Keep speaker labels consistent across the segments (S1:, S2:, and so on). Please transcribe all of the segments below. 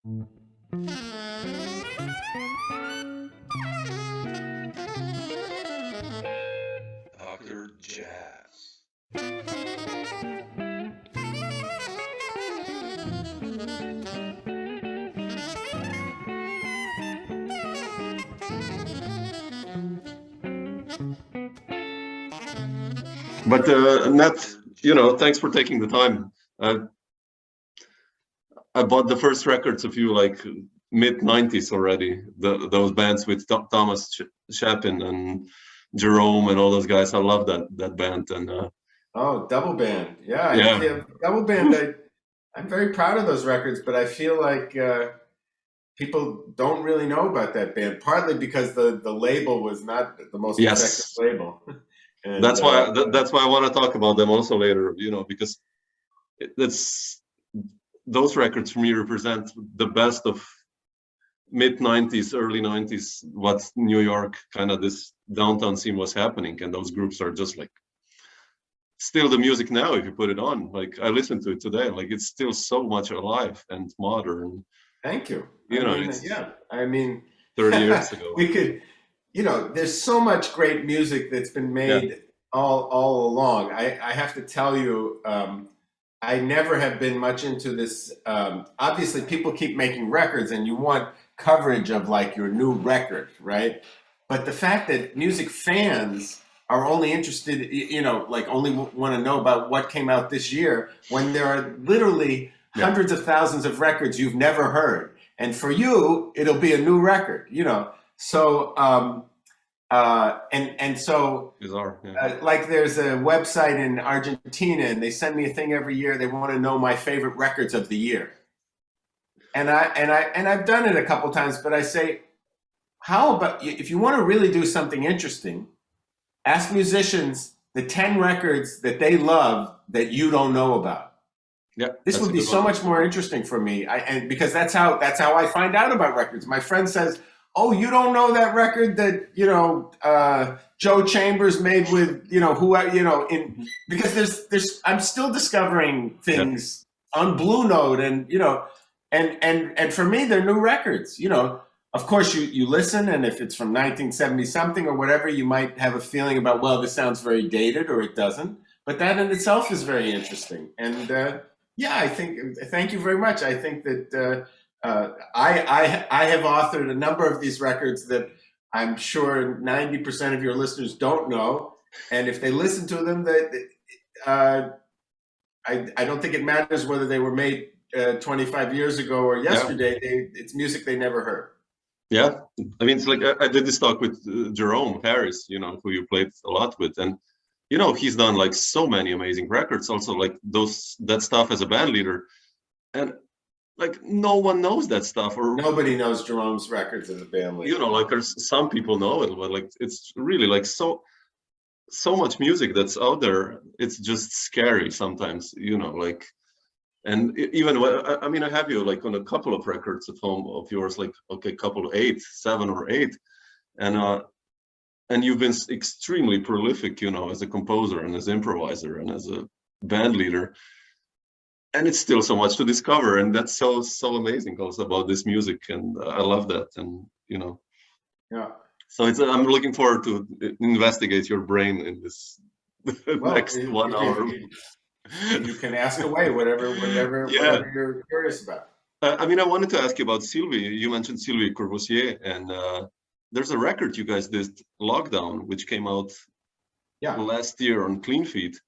S1: Dr. Jazz.
S2: But Nat, thanks for taking the time. I bought the first records of you like mid-90s already. Those bands with Thomas Chapin and Jerome and all those guys. I love that band. And
S3: oh, double band. Yeah,
S2: yeah.
S3: I feel double band. I'm very proud of those records, but I feel like people don't really know about that band. Partly because the label was not the most effective label.
S2: And, that's why I want to talk about them also later. Because those records for me represent the best of mid-90s, early 90s, what New York, kind of this downtown scene was happening. And those groups are just like, still the music now, if you put it on, like I listen to it today, like it's still so much alive and modern.
S3: Thank you.
S2: I
S3: mean,
S2: 30 years ago.
S3: We could, there's so much great music that's been made all along. I have to tell you, I never have been much into this. Obviously, people keep making records and you want coverage of like your new record, right? But the fact that music fans are only interested, like only want to know about what came out this year when there are literally hundreds of thousands of records you've never heard. And for you, it'll be a new record, So, so,
S2: bizarre,
S3: like there's a website in Argentina and they send me a thing every year. They want to know my favorite records of the year. And I've done it a couple times, but I say, how about if you want to really do something interesting, ask musicians the 10 records that they love that you don't know about.
S2: Yeah,
S3: this would be so much more interesting for me. Because that's how I find out about records. My friend says, "Oh, you don't know that record that Joe Chambers made with because there's I'm still discovering things on Blue Note and for me they're new records. Of course you listen, and if it's from 1970 something or whatever, you might have a feeling about, well, this sounds very dated or it doesn't. But that in itself is very interesting. And I think thank you very much. I think that I have authored a number of these records that I'm sure 90% of your listeners don't know, and if they listen to them, I don't think it matters whether they were made 25 years ago or yesterday. It's music they never heard.
S2: Yeah, I mean, it's like I did this talk with Jerome Harris, who you played a lot with, and he's done like so many amazing records. Also, like that stuff as a band leader, and like no one knows that stuff, or
S3: nobody knows Jerome's records as a band leader.
S2: Like there's some people know it, but like it's really like so much music that's out there. It's just scary sometimes, like. And even I mean, I have you like on a couple of records at home of yours, like couple 7 or 8, and you've been extremely prolific, as a composer and as improviser and as a band leader. And it's still so much to discover, and that's so amazing also about this music, and I love that, and So I'm looking forward to investigate your brain in this next 1 hour.
S3: You can ask away whatever you're curious about.
S2: I mean, I wanted to ask you about Sylvie. You mentioned Sylvie Courvoisier, and there's a record you guys did, Lockdown, which came out last year on Clean Feet.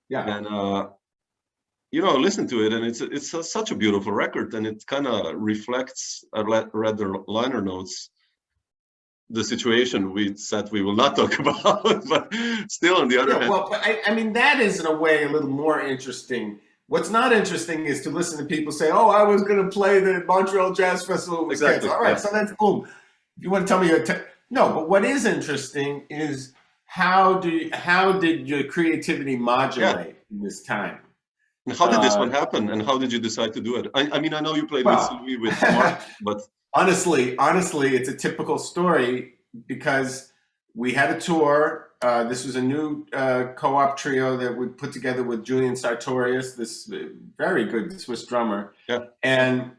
S3: Yeah.
S2: And I listened to it, and it's such a beautiful record, and it kind of reflects. I read the liner notes. The situation we said we will not talk about, but still, on the other hand.
S3: Well, I mean, that is in a way a little more interesting. What's not interesting is to listen to people say, "Oh, I was going to play the Montreal Jazz Festival with kids." All right, so that's boom. If you want to tell me no, but what is interesting is how did your creativity modulate in this time?
S2: And how did this one happen, and how did you decide to do it? I mean, I know you played with Sylvie with Mark, but.
S3: Honestly, it's a typical story because we had a tour. This was a new co-op trio that we put together with Julian Sartorius, this very good Swiss drummer.
S2: Yeah.
S3: And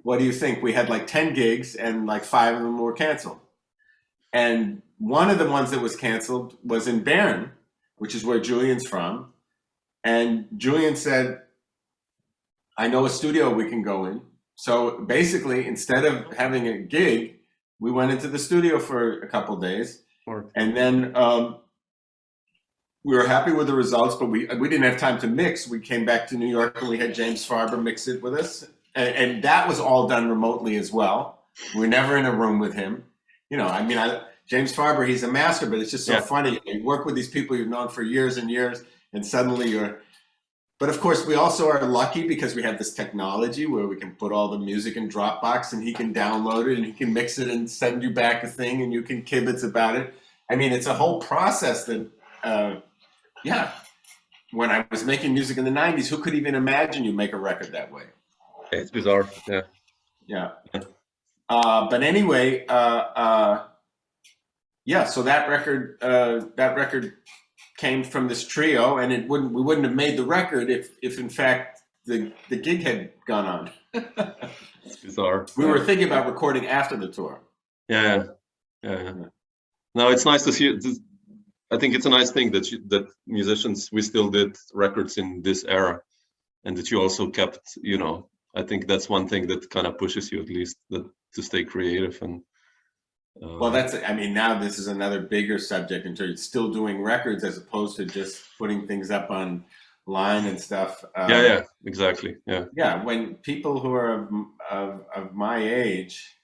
S3: what do you think? We had like 10 gigs and like 5 of them were canceled. And one of the ones that was canceled was in Bern, which is where Julian's from. And Julian said, I know a studio we can go in. So basically, instead of having a gig, we went into the studio for a couple of days. And then we were happy with the results, but we didn't have time to mix. We came back to New York and we had James Farber mix it with us. And that was all done remotely as well. We were never in a room with him. You know, I mean, James Farber, he's a master, but it's just so funny. You work with these people you've known for years and years, and suddenly you're... But of course, we also are lucky because we have this technology where we can put all the music in Dropbox and he can download it and he can mix it and send you back a thing and you can kibitz about it. I mean, it's a whole process that, when I was making music in the 90s, who could even imagine you make a record that way?
S2: It's bizarre,
S3: Yeah. But anyway, so that record came from this trio, and we wouldn't have made the record if in fact the gig had gone on.
S2: It's bizarre.
S3: We were thinking about recording after the tour.
S2: Yeah. No, it's nice to see. I think it's a nice thing that musicians, we still did records in this era, and that you also kept. You know, I think that's one thing that kind of pushes you at least to stay creative and.
S3: Well, now this is another bigger subject in terms of still doing records as opposed to just putting things up online and stuff.
S2: Exactly.
S3: Yeah, when people who are of my age,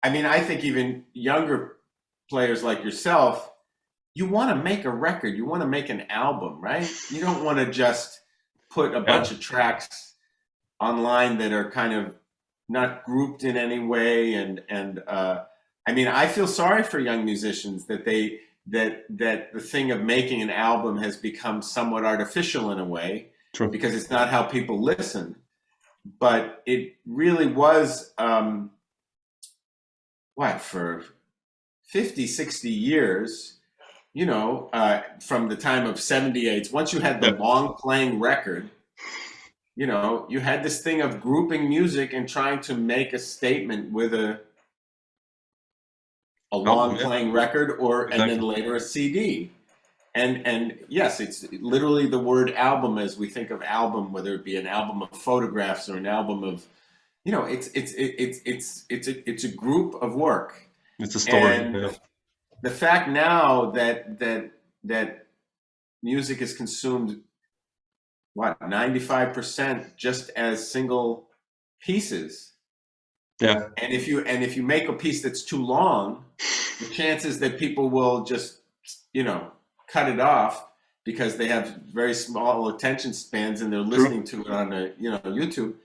S3: I mean, I think even younger players like yourself, you want to make a record, you want to make an album, right? You don't want to just put a bunch of tracks online that are kind of not grouped in any way and I mean, I feel sorry for young musicians that the thing of making an album has become somewhat artificial in a way.
S2: True.
S3: Because it's not how people listen. But it really was, for 50, 60 years, you know, from the time of 78, once you had the long playing record, you know, you had this thing of grouping music and trying to make a statement with a long playing record and then later a CD. And yes, it's literally the word album as we think of album, whether it be an album of photographs or an album of, you know, it's a group of work.
S2: It's a story.
S3: And the fact now that music is consumed 95% just as single pieces.
S2: Yeah.
S3: And if you make a piece that's too long, the chances that people will just, you know, cut it off because they have very small attention spans and they're listening to it on YouTube.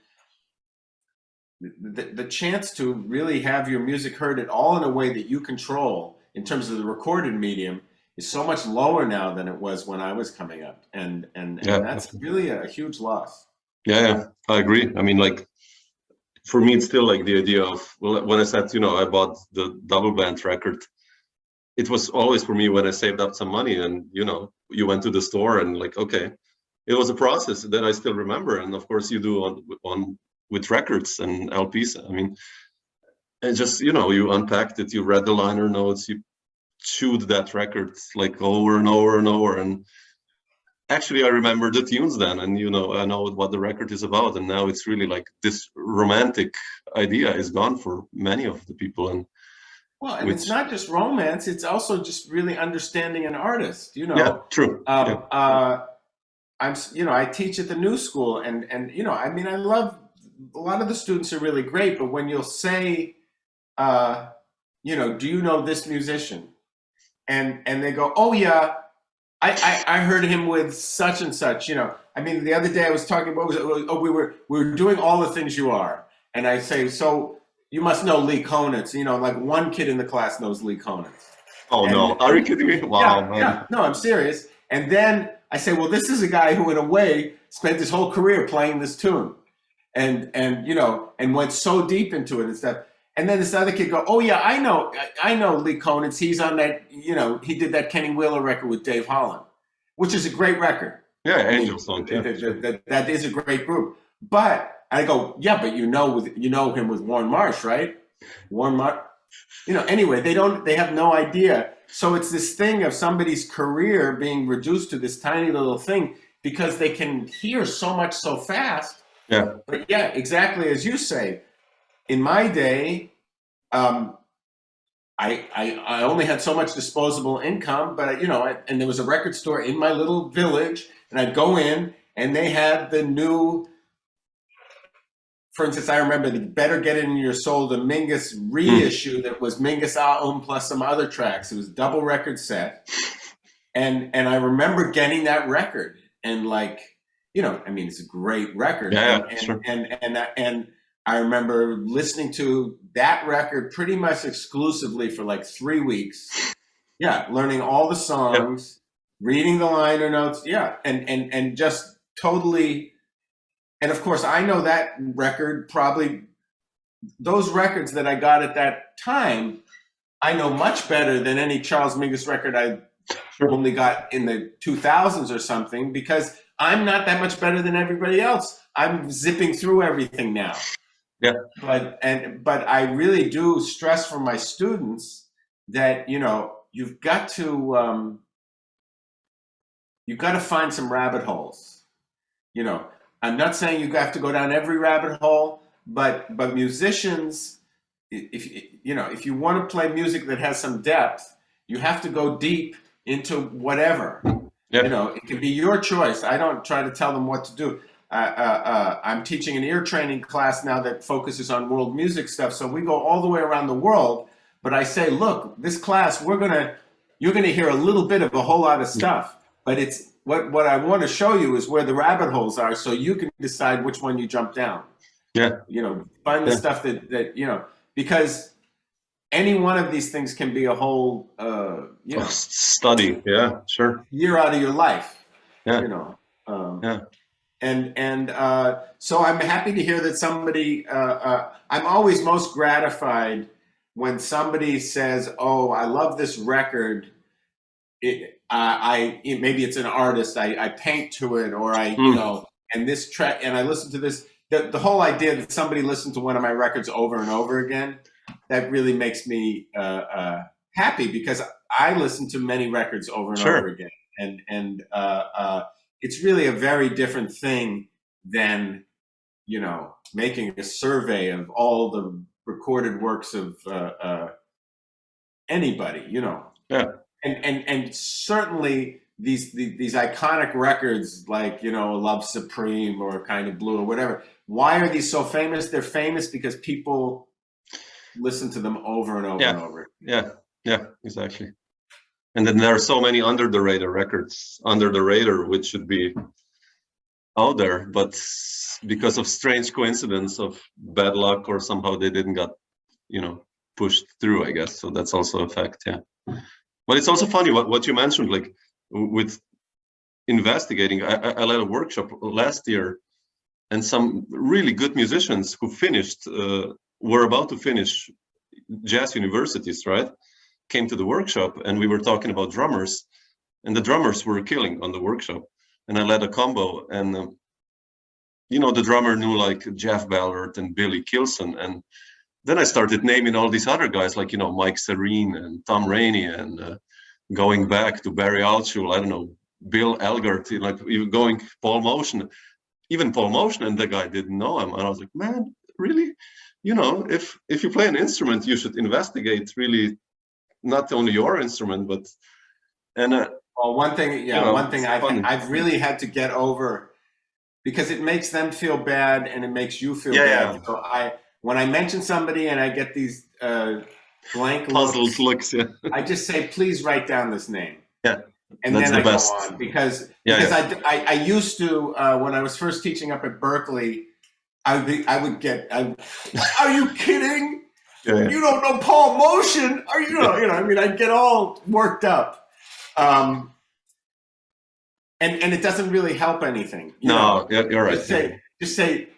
S3: The chance to really have your music heard at all in a way that you control in terms of the recorded medium is so much lower now than it was when I was coming up, and that's really a huge loss.
S2: Yeah, I agree. I mean, like, for me, it's still like the idea of, well, when I said, you know, I bought the double band record, it was always for me when I saved up some money and, you know, you went to the store and like, okay, it was a process that I still remember. And of course you do on with records and LPs. I mean, and just, you know, you unpacked it, you read the liner notes, you chewed that record like over and over and over. And actually I remember the tunes then, and, you know, I know what the record is about. And now it's really like this romantic idea is gone for many of the people. And
S3: it's not just romance, it's also just really understanding an artist, you know.
S2: Yeah, true.
S3: I teach at the New School and you know, I mean, I love, a lot of the students are really great, but when you'll say, you know, do you know this musician? And they go, oh yeah, I heard him with such and such, you know. I mean, the other day I was talking about, we were doing All the Things You Are. And I say, so you must know Lee Konitz, you know, like one kid in the class knows Lee Konitz.
S2: Oh, no, are you kidding me? Wow, man.
S3: Yeah, no, I'm serious. And then I say, well, this is a guy who in a way spent his whole career playing this tune and you know, and went so deep into it and stuff. And then this other kid go, oh yeah, I know Lee Konitz. He's on that, you know, he did that Kenny Wheeler record with Dave Holland, which is a great record.
S2: Yeah, Angel Song. Yeah.
S3: That is a great group. But I go, yeah, but you know him with Warren Marsh, right? Warren Marsh. Anyway, they have no idea. So it's this thing of somebody's career being reduced to this tiny little thing because they can hear so much so fast.
S2: Yeah.
S3: But yeah, exactly as you say. In my day, I only had so much disposable income, but and there was a record store in my little village, and I'd go in, and they had the new. For instance, I remember the Better Get It In Your Soul, the Mingus reissue that was Mingus plus some other tracks. It was a double record set. And I remember getting that record and it's a great record.
S2: Yeah,
S3: and,
S2: sure.
S3: And I remember listening to that record pretty much exclusively for like 3 weeks. Yeah, learning all the songs, reading the liner notes. Yeah, and just totally. And of course, I know that record, probably those records that I got at that time, I know much better than any Charles Mingus record I only got in the 2000s or something, because I'm not that much better than everybody else. I'm zipping through everything now.
S2: Yeah.
S3: But I really do stress for my students that, you've got to find some rabbit holes, I'm not saying you have to go down every rabbit hole, but musicians, if you want to play music that has some depth, you have to go deep into whatever.
S2: Yeah.
S3: It can be your choice. I don't try to tell them what to do. I'm teaching an ear training class now that focuses on world music stuff, so we go all the way around the world. But I say, look, this class, you're gonna hear a little bit of a whole lot of stuff, but it's. What I want to show you is where the rabbit holes are, so you can decide which one you jump down.
S2: Yeah.
S3: Find the stuff that because any one of these things can be a whole
S2: study. Yeah, sure.
S3: Year out of your life.
S2: Yeah.
S3: So I'm happy to hear that somebody. I'm always most gratified when somebody says, "Oh, I love this record." Maybe it's an artist. I paint to it, or and this track, and I listen to this. The whole idea that somebody listened to one of my records over and over again, that really makes me happy, because I listen to many records over and over again, and it's really a very different thing than making a survey of all the recorded works of anybody.
S2: Yeah.
S3: And certainly these iconic records like Love Supreme or Kind of Blue or whatever. Why are these so famous? They're famous because people listen to them over and over and over.
S2: Yeah, exactly. And then there are so many under the radar records, under the radar, which should be out there, but because of strange coincidence of bad luck or somehow they didn't get pushed through, I guess. So that's also a fact. Yeah. But it's also funny what you mentioned, like with investigating. I led a workshop last year, and some really good musicians who finished, were about to finish jazz universities, right? Came to the workshop, and we were talking about drummers, and the drummers were killing on the workshop. And I led a combo, and the drummer knew like Jeff Ballard and Billy Kilson, and then I started naming all these other guys, like, Mike Sarin and Tom Rainey, and going back to Barry Altschul, I don't know, Bill Elgert, like even going Paul Motion, and the guy didn't know him. And I was like, man, really? If you play an instrument, you should investigate really not only your instrument, but,
S3: one thing I've really had to get over, because it makes them feel bad and it makes you feel bad. Yeah. So when I mention somebody and I get these blank
S2: puzzled looks,
S3: I just say, please write down this name.
S2: Yeah.
S3: And
S2: then
S3: I go on, because I used to, when I was first teaching up at Berkeley, are you kidding? Yeah. You don't know Paul Motion? Are you? I'd get all worked up. And it doesn't really help anything.
S2: You're right.
S3: Just say,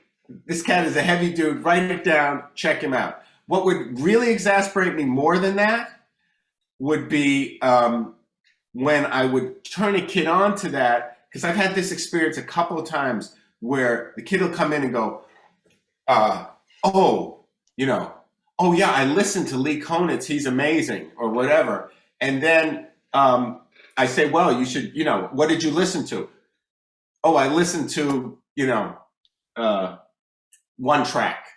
S3: this cat is a heavy dude, write it down, check him out. What would really exasperate me more than that would be when I would turn a kid on to that, because I've had this experience a couple of times where the kid will come in and go, oh, oh yeah, I listened to Lee Konitz, he's amazing, or whatever. And then I say, well, you should, what did you listen to? Oh, I listened to, one track.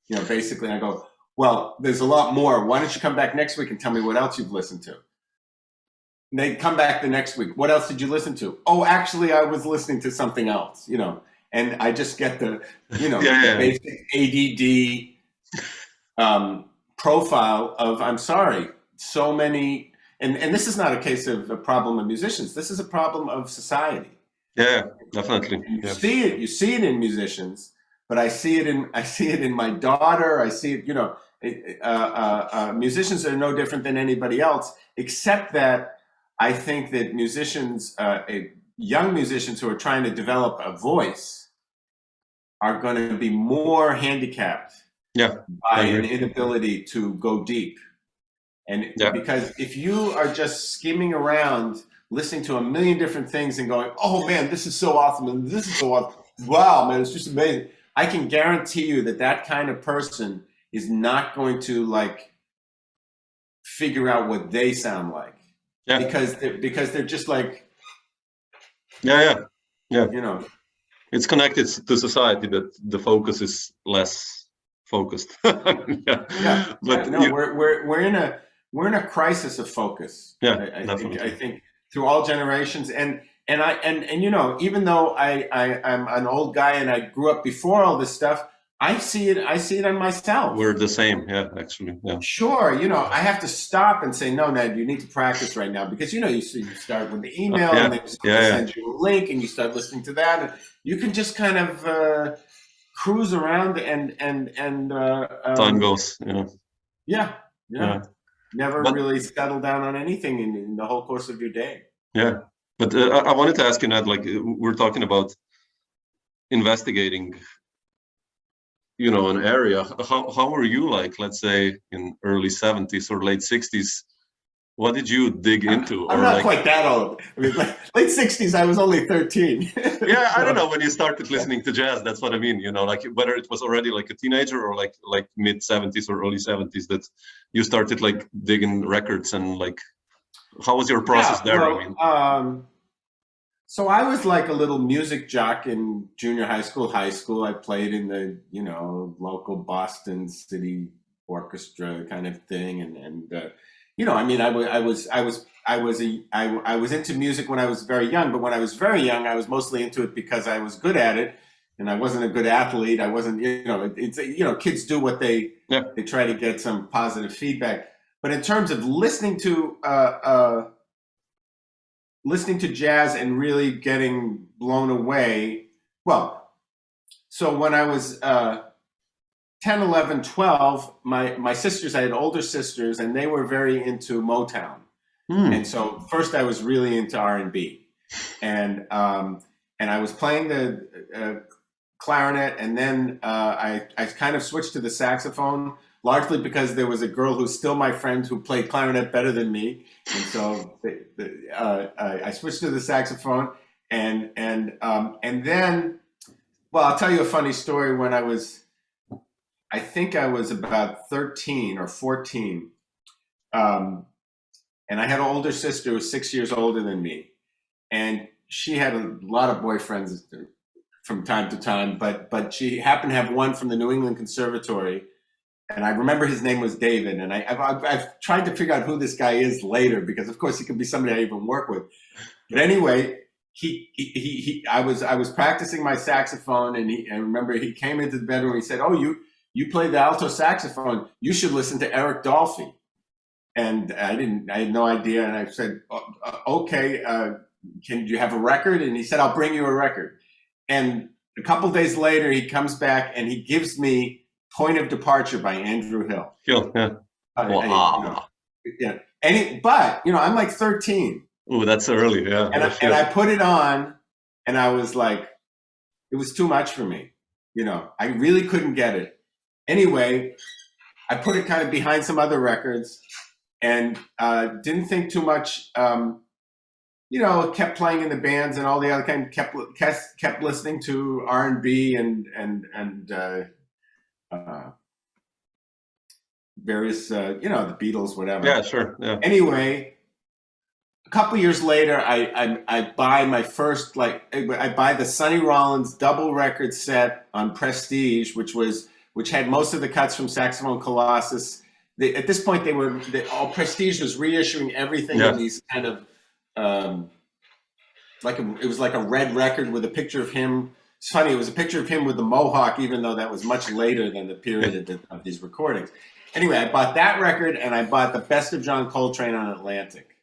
S3: Basically, I go, well, there's a lot more. Why don't you come back next week and tell me what else you've listened to? And they come back the next week. What else did you listen to? Oh, actually, I was listening to something else, and I just get the, the basic ADD profile of, I'm sorry, so many, and this is not a case of a problem of musicians. This is a problem of society.
S2: Yeah, definitely.
S3: You see it in musicians, but I see it in my daughter. I see it, musicians are no different than anybody else, except that I think that musicians, young musicians who are trying to develop a voice are going to be more handicapped by an inability to go deep. And because if you are just skimming around, listening to a million different things and going, oh man, this is so awesome, and this is so awesome. Wow, man, it's just amazing. I can guarantee you that kind of person is not going to figure out what they sound like. Yeah. Because they're just like,
S2: it's connected to society that the focus is less focused.
S3: But we're in a crisis of focus. I think through all generations, and even though I'm an old guy and I grew up before all this stuff, I see it on myself.
S2: We're the same, actually. Yeah.
S3: Sure, I have to stop and say, no, Ned, you need to practice right now, because you start with the email and then send you a link and you start listening to that, and you can just kind of cruise around and
S2: time goes.
S3: Never really settle down on anything in the whole course of your day.
S2: Yeah, but I wanted to ask you, Ned, we're talking about investigating an area. How were you let's say in early 70s or late 60s? What did you dig into?
S3: I'm not quite that old. I mean, late 60s, I was only 13.
S2: Yeah, I don't know, when you started listening to jazz, that's what I mean, whether it was already a teenager or like mid 70s or early 70s that you started digging records, and how was your process there?
S3: Well, so I was like a little music jock in junior high school. I played in the, local Boston City orchestra kind of thing. I was into music when I was very young, but when I was very young, I was mostly into it because I was good at it, and I wasn't a good athlete. I wasn't, kids do what they try to get some positive feedback. But in terms of listening to jazz and really getting blown away, so when I was 10, 11, 12, my sisters, I had older sisters, and they were very into Motown. And so first I was really into R&B. And I was playing the clarinet, and then I kind of switched to the saxophone, largely because there was a girl who's still my friend who played clarinet better than me. And so I switched to the saxophone, and then, I'll tell you a funny story. When I think I was about 13 or 14, and I had an older sister who was 6 years older than me, and she had a lot of boyfriends from time to time, but she happened to have one from the New England Conservatory, and I remember his name was David, and I've tried to figure out who this guy is later, because of course he could be somebody I even work with. But anyway, I was practicing my saxophone, and I remember he came into the bedroom and he said, "Oh, you play the alto saxophone. You should listen to Erik Dolphy." And I had no idea. And I said, "Okay, can you have a record?" And he said, "I'll bring you a record." And a couple of days later, he comes back and he gives me Point of Departure by Andrew Hill.
S2: Yeah.
S3: Wow. But I'm like 13.
S2: Oh, that's early. Yeah.
S3: And I put it on, and I was like, it was too much for me. I really couldn't get it. Anyway, I put it kind of behind some other records, and didn't think too much. Kept playing in the bands and all the other kind. Kept listening to R&B and various, the Beatles, whatever.
S2: Yeah, sure. Yeah.
S3: Anyway, a couple years later, I buy my first, I buy the Sonny Rollins double record set on Prestige, which had most of the cuts from Saxophone Colossus. At this point, all Prestige was reissuing everything in these kind of, it was like a red record with a picture of him. It's funny, it was a picture of him with the mohawk, even though that was much later than the period of these recordings. Anyway, I bought that record, and I bought the Best of John Coltrane on Atlantic.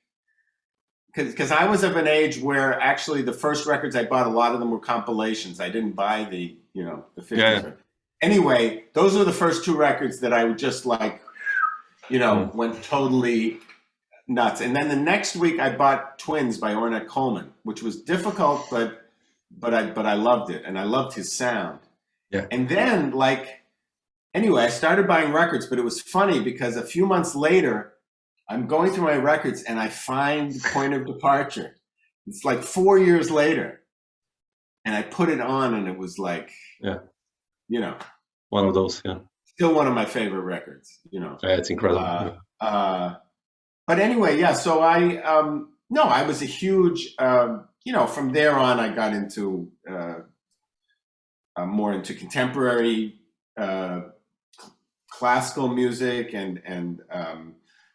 S3: Because I was of an age where actually the first records I bought, a lot of them were compilations. I didn't buy the 50s. Yeah. Anyway, those were the first two records that I would just went totally nuts. And then the next week I bought Twins by Ornette Coleman, which was difficult, but I loved it, and I loved his sound.
S2: Yeah.
S3: And then anyway, I started buying records, but it was funny because a few months later, I'm going through my records and I find Point of Departure. It's like 4 years later, and I put it on, and it was like,
S2: one of those,
S3: still one of my favorite records,
S2: Yeah, it's incredible.
S3: But anyway, so I was a huge, from there on, I got into more into contemporary classical music, and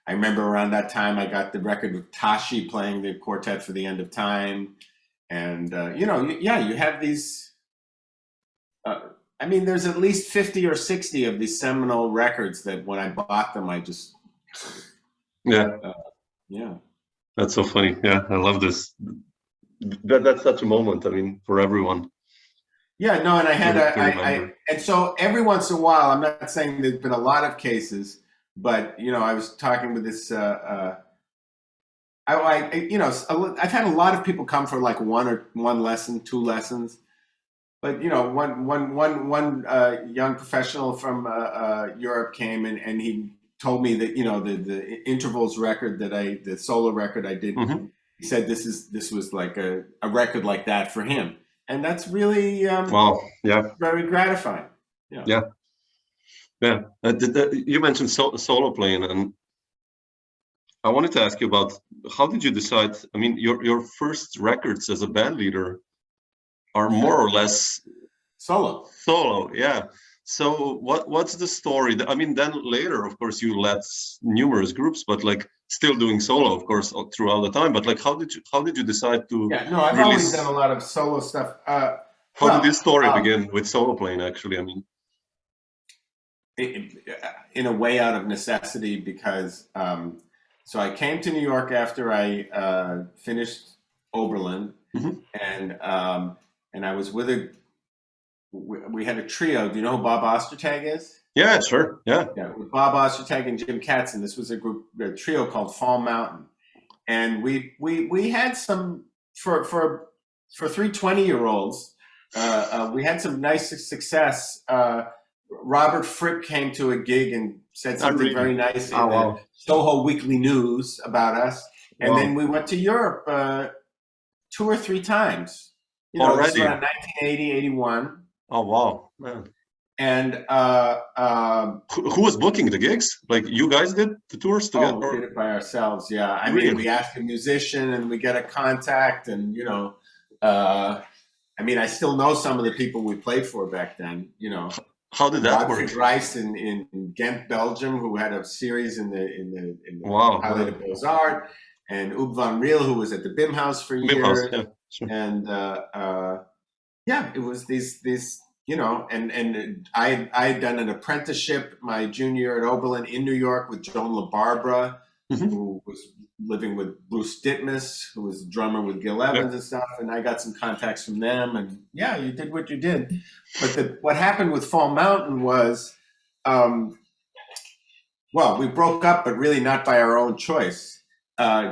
S3: I remember around that time I got the record with Tashi playing the Quartet for the End of Time, and you have these. There's at least 50 or 60 of these seminal records that when I bought them, I just.
S2: That's so funny. Yeah, I love this. That's such a moment. For everyone.
S3: Yeah, no, and I had and so every once in a while, I'm not saying there's been a lot of cases, but I was talking with this. I've had a lot of people come for like one lesson, 2 lessons, but one young professional from Europe came and he told me that the intervals record the solo record I did.
S2: Mm-hmm.
S3: He said this was like a record like that for him. And that's really very gratifying.
S2: Yeah. You mentioned solo playing, and I wanted to ask you about how did you decide? Your first records as a band leader are more or less
S3: solo.
S2: Yeah. So what's the story? Then later, of course, you led numerous groups, but still doing solo, of course, throughout the time. But how did you decide to?
S3: Yeah, no, I've always done a lot of solo stuff.
S2: How did this story begin with solo playing? Actually,
S3: in a way, out of necessity, because so I came to New York after I finished Oberlin,
S2: mm-hmm.
S3: and I was with we had a trio. Do you know who Bob Ostertag is?
S2: Yeah, sure. Yeah,
S3: with Bob Ostertag and Jim Katzen. This was a trio called Fall Mountain, and we had some for 3 20-year-olds. We had some nice success. Robert Fripp came to a gig and said something very nice in the Soho Weekly News about us, and then we went to Europe 2 or 3 times.
S2: Already?
S3: This was around 1980, 81.
S2: Oh wow, man!
S3: And
S2: who was booking the gigs? You guys did the tours together?
S3: We did it by ourselves. Yeah,
S2: Really?
S3: We asked a musician, and we get a contact, and I still know some of the people we played for back then.
S2: How did that work?
S3: Rice in Ghent, Belgium, who had a series in the Palais de Beaux-Arts, and Ub van Riel, who was at the Bimhaus for years.
S2: Yeah, sure.
S3: And it was these and I had done an apprenticeship my junior year at Oberlin in New York with Joan LaBarbera,
S2: mm-hmm.
S3: who was living with Bruce Ditmas, who was a drummer with Gil Evans and stuff, and I got some contacts from them, and you did what you did. But what happened with Fall Mountain was, we broke up, but really not by our own choice.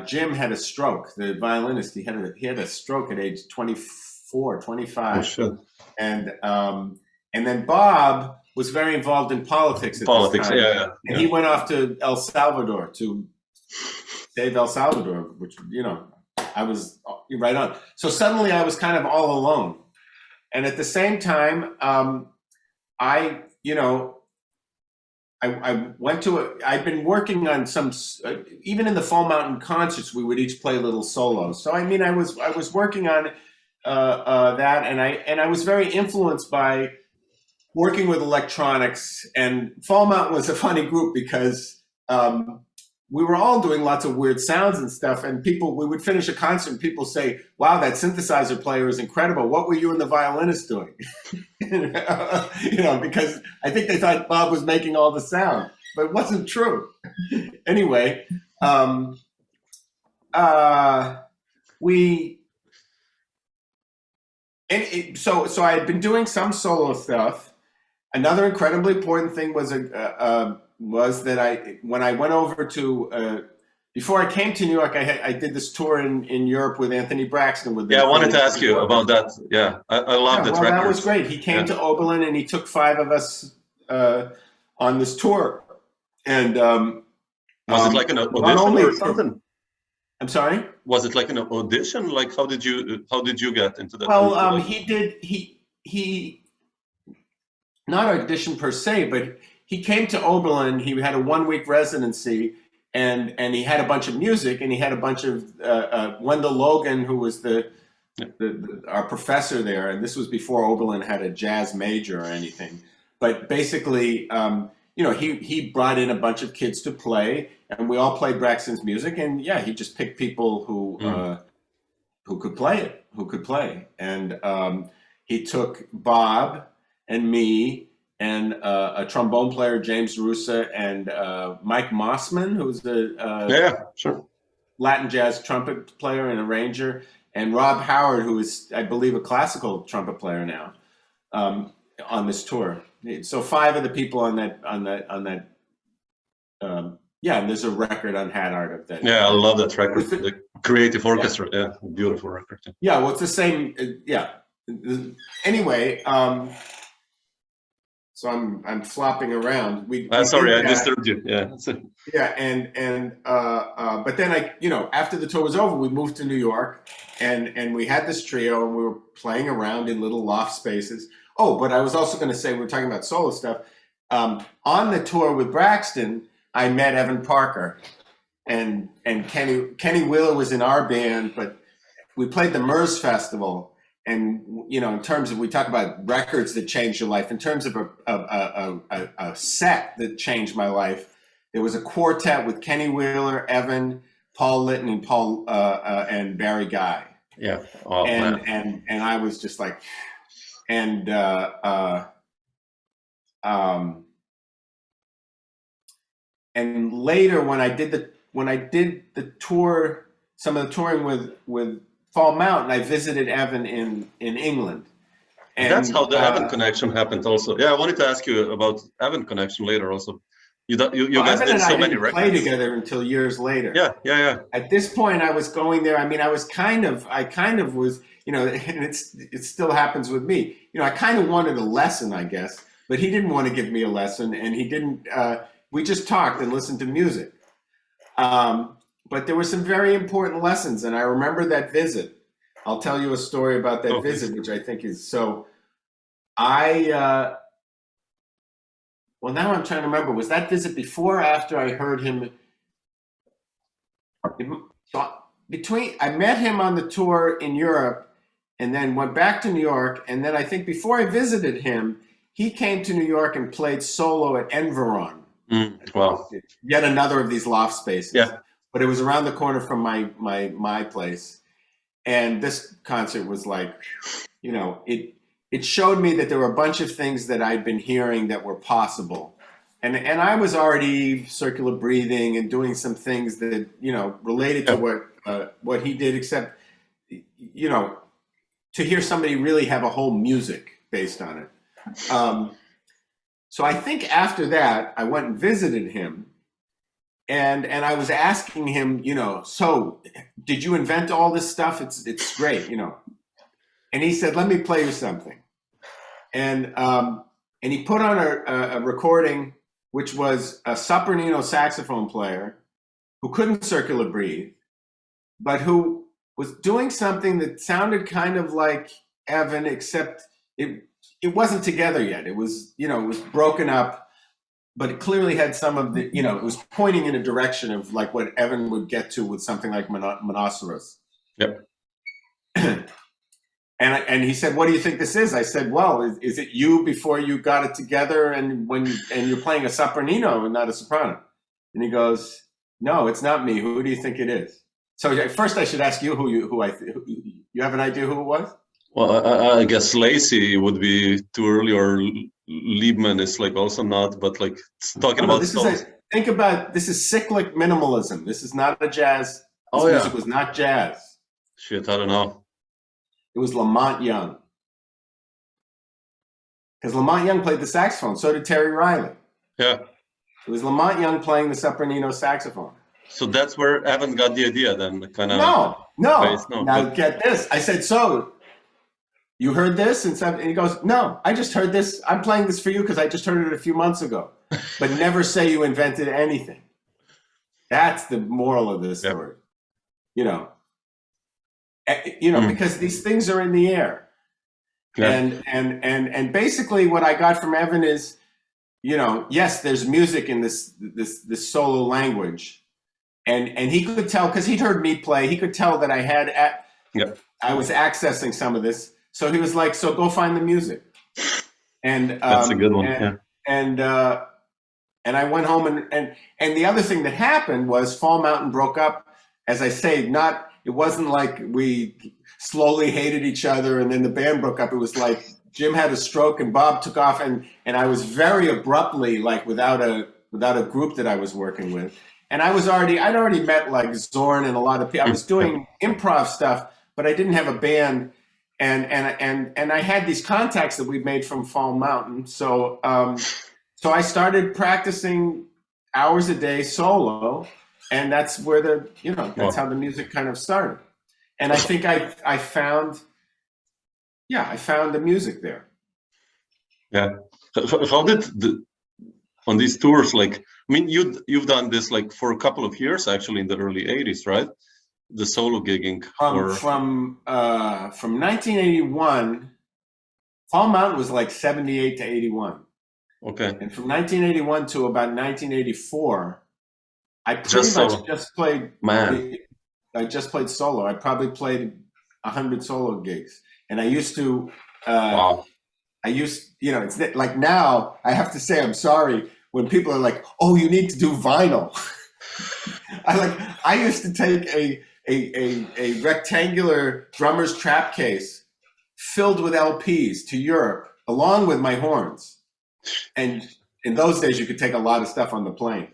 S3: Jim had a stroke, the violinist. He had a stroke at age 24, 25.
S2: Oh, shit.
S3: And then Bob was very involved in politics at this time.
S2: Yeah.
S3: And he went off to El Salvador to save El Salvador, which, I was right on. So suddenly I was kind of all alone. And at the same time, I I went to I'd been working on some, even in the Fall Mountain concerts, we would each play little solos. So I mean, I was working on that, and I was very influenced by working with electronics. And Fall Mountain was a funny group because we were all doing lots of weird sounds and stuff. And we would finish a concert and people say, "Wow, that synthesizer player is incredible. What were you and the violinist doing?" Because I think they thought Bob was making all the sound, but it wasn't true. Anyway, so I had been doing some solo stuff. Another incredibly important thing was that when I went over to before I came to New York, I did this tour in Europe with Anthony Braxton.
S2: I wanted to ask you about that. Yeah, I love that record.
S3: That was great. He came to Oberlin and he took 5 of us on this tour. And
S2: was it like an audition or something?
S3: I'm sorry?
S2: Was it like an audition? Like how did you get into that?
S3: Well, he not audition per se, but he came to Oberlin. He had a 1-week residency, and he had a bunch of music, and he had a bunch of Wendell Logan, who was our professor there, and this was before Oberlin had a jazz major or anything. But basically, he brought in a bunch of kids to play, and we all played Braxton's music, and he just picked people who could play and he took Bob and me and a trombone player, James Russa, and Mike Mossman, who's the Latin jazz trumpet player and arranger, and Rob Howard, who is, I believe, a classical trumpet player now, on this tour. So 5 of the people on that. And there's a record on Hat Art of that.
S2: Yeah, I love that record. The Creative Orchestra. Yeah, beautiful record.
S3: Yeah, well, it's the same. Anyway, so I'm flopping around.
S2: Sorry, I disturbed you. Yeah.
S3: But then after the tour was over, we moved to New York, and we had this trio, and we were playing around in little loft spaces. Oh, but I was also going to say, we were talking about solo stuff. On the tour with Braxton, I met Evan Parker, and Kenny Wheeler was in our band, but we played the Mers Festival. And, in terms of, we talk about records that changed your life, in terms of a set that changed my life, there was a quartet with Kenny Wheeler, Evan, Paul Litton, and Barry Guy.
S2: Yeah.
S3: Oh, and I was just like, and later when I did the tour, some of the touring with Fall Mountain, I visited Evan in England.
S2: And that's how the Evan connection happened also. Yeah, I wanted to ask you about Evan connection later also. You guys did so many records.
S3: Play together until years later.
S2: Yeah.
S3: At this point, I was going there. I mean, I kind of was, and it still happens with me. I kind of wanted a lesson, I guess, but he didn't want to give me a lesson, and he didn't. We just talked and listened to music. But there were some very important lessons, and I remember that visit. I'll tell you a story about that visit, which I think is so. Well, now I'm trying to remember. Was that visit before or after I heard him? I met him on the tour in Europe, and then went back to New York. And then I think before I visited him, he came to New York and played solo at Environ.
S2: Wow!
S3: Yet another of these loft spaces.
S2: Yeah.
S3: But it was around the corner from my place, and this concert was like, it showed me that there were a bunch of things that I'd been hearing that were possible, and I was already circular breathing and doing some things that related to what he did, except to hear somebody really have a whole music based on it. So I think after that I went and visited him. And I was asking him, so did you invent all this stuff? It's great, And he said, let me play you something. And he put on a recording, which was a sopranino saxophone player who couldn't circular breathe, but who was doing something that sounded kind of like Evan, except it wasn't together yet. It was, it was broken up. but it clearly had some of the, you know, it was pointing in a direction of like what Evan would get to with something like Monoceros.
S2: Yep.
S3: And he said, "What do you think this is?" I said, "Well, is it you before you got it together, and you're playing a sopranino and not a soprano?" And he goes, "No, it's not me. Who do you think it is?" So first, I should ask you who you have an idea who it was?
S2: Well, I guess Lacey would be too early, or Liebman is like also not. But like talking about
S3: think about this is cyclic minimalism. This is not a jazz. This music was not jazz.
S2: Shit, I don't know.
S3: It was Lamont Young. Because Lamont Young played the saxophone. So did Terry Riley.
S2: Yeah.
S3: It was Lamont Young playing the sopranino saxophone.
S2: So that's where Evan got the idea then, kind of.
S3: No. Now get this. I said, so you heard this? And he goes, no, I just heard this. I'm playing this for you because I just heard it a few months ago. But never say you invented anything. That's the moral of this story. You know. Because these things are in the air. Yeah. And basically what I got from Evan is, you know, yes, there's music in this solo language. And he could tell, because he'd heard me play, he could tell that I was accessing some of this. So he was like, so go find the music. And
S2: that's a good one.
S3: And I went home and the other thing that happened was Fall Mountain broke up, as I say, it wasn't like we slowly hated each other and then the band broke up. It was like Jim had a stroke and Bob took off, and I was very abruptly, like without a group that I was working with. And I'd already met like Zorn and a lot of people. I was doing improv stuff, but I didn't have a band. And I had these contacts that we'd made from Fall Mountain. So I started practicing hours a day solo. And that's where that's how the music kind of started. And I think I found the music there. Yeah.
S2: How did on these tours, like, I mean, you've done this like for a couple of years actually in the early 80s, right? The solo gigging.
S3: From 1981, Fall Mountain was like 78 to 81.
S2: Okay.
S3: And from 1981 to about 1984, I pretty much just played. I just played solo. I probably played 100 solo gigs, and I used to. It's like now. I have to say, I'm sorry when people are like, "Oh, you need to do vinyl." I used to take a rectangular drummer's trap case filled with LPs to Europe, along with my horns, and in those days you could take a lot of stuff on the plane.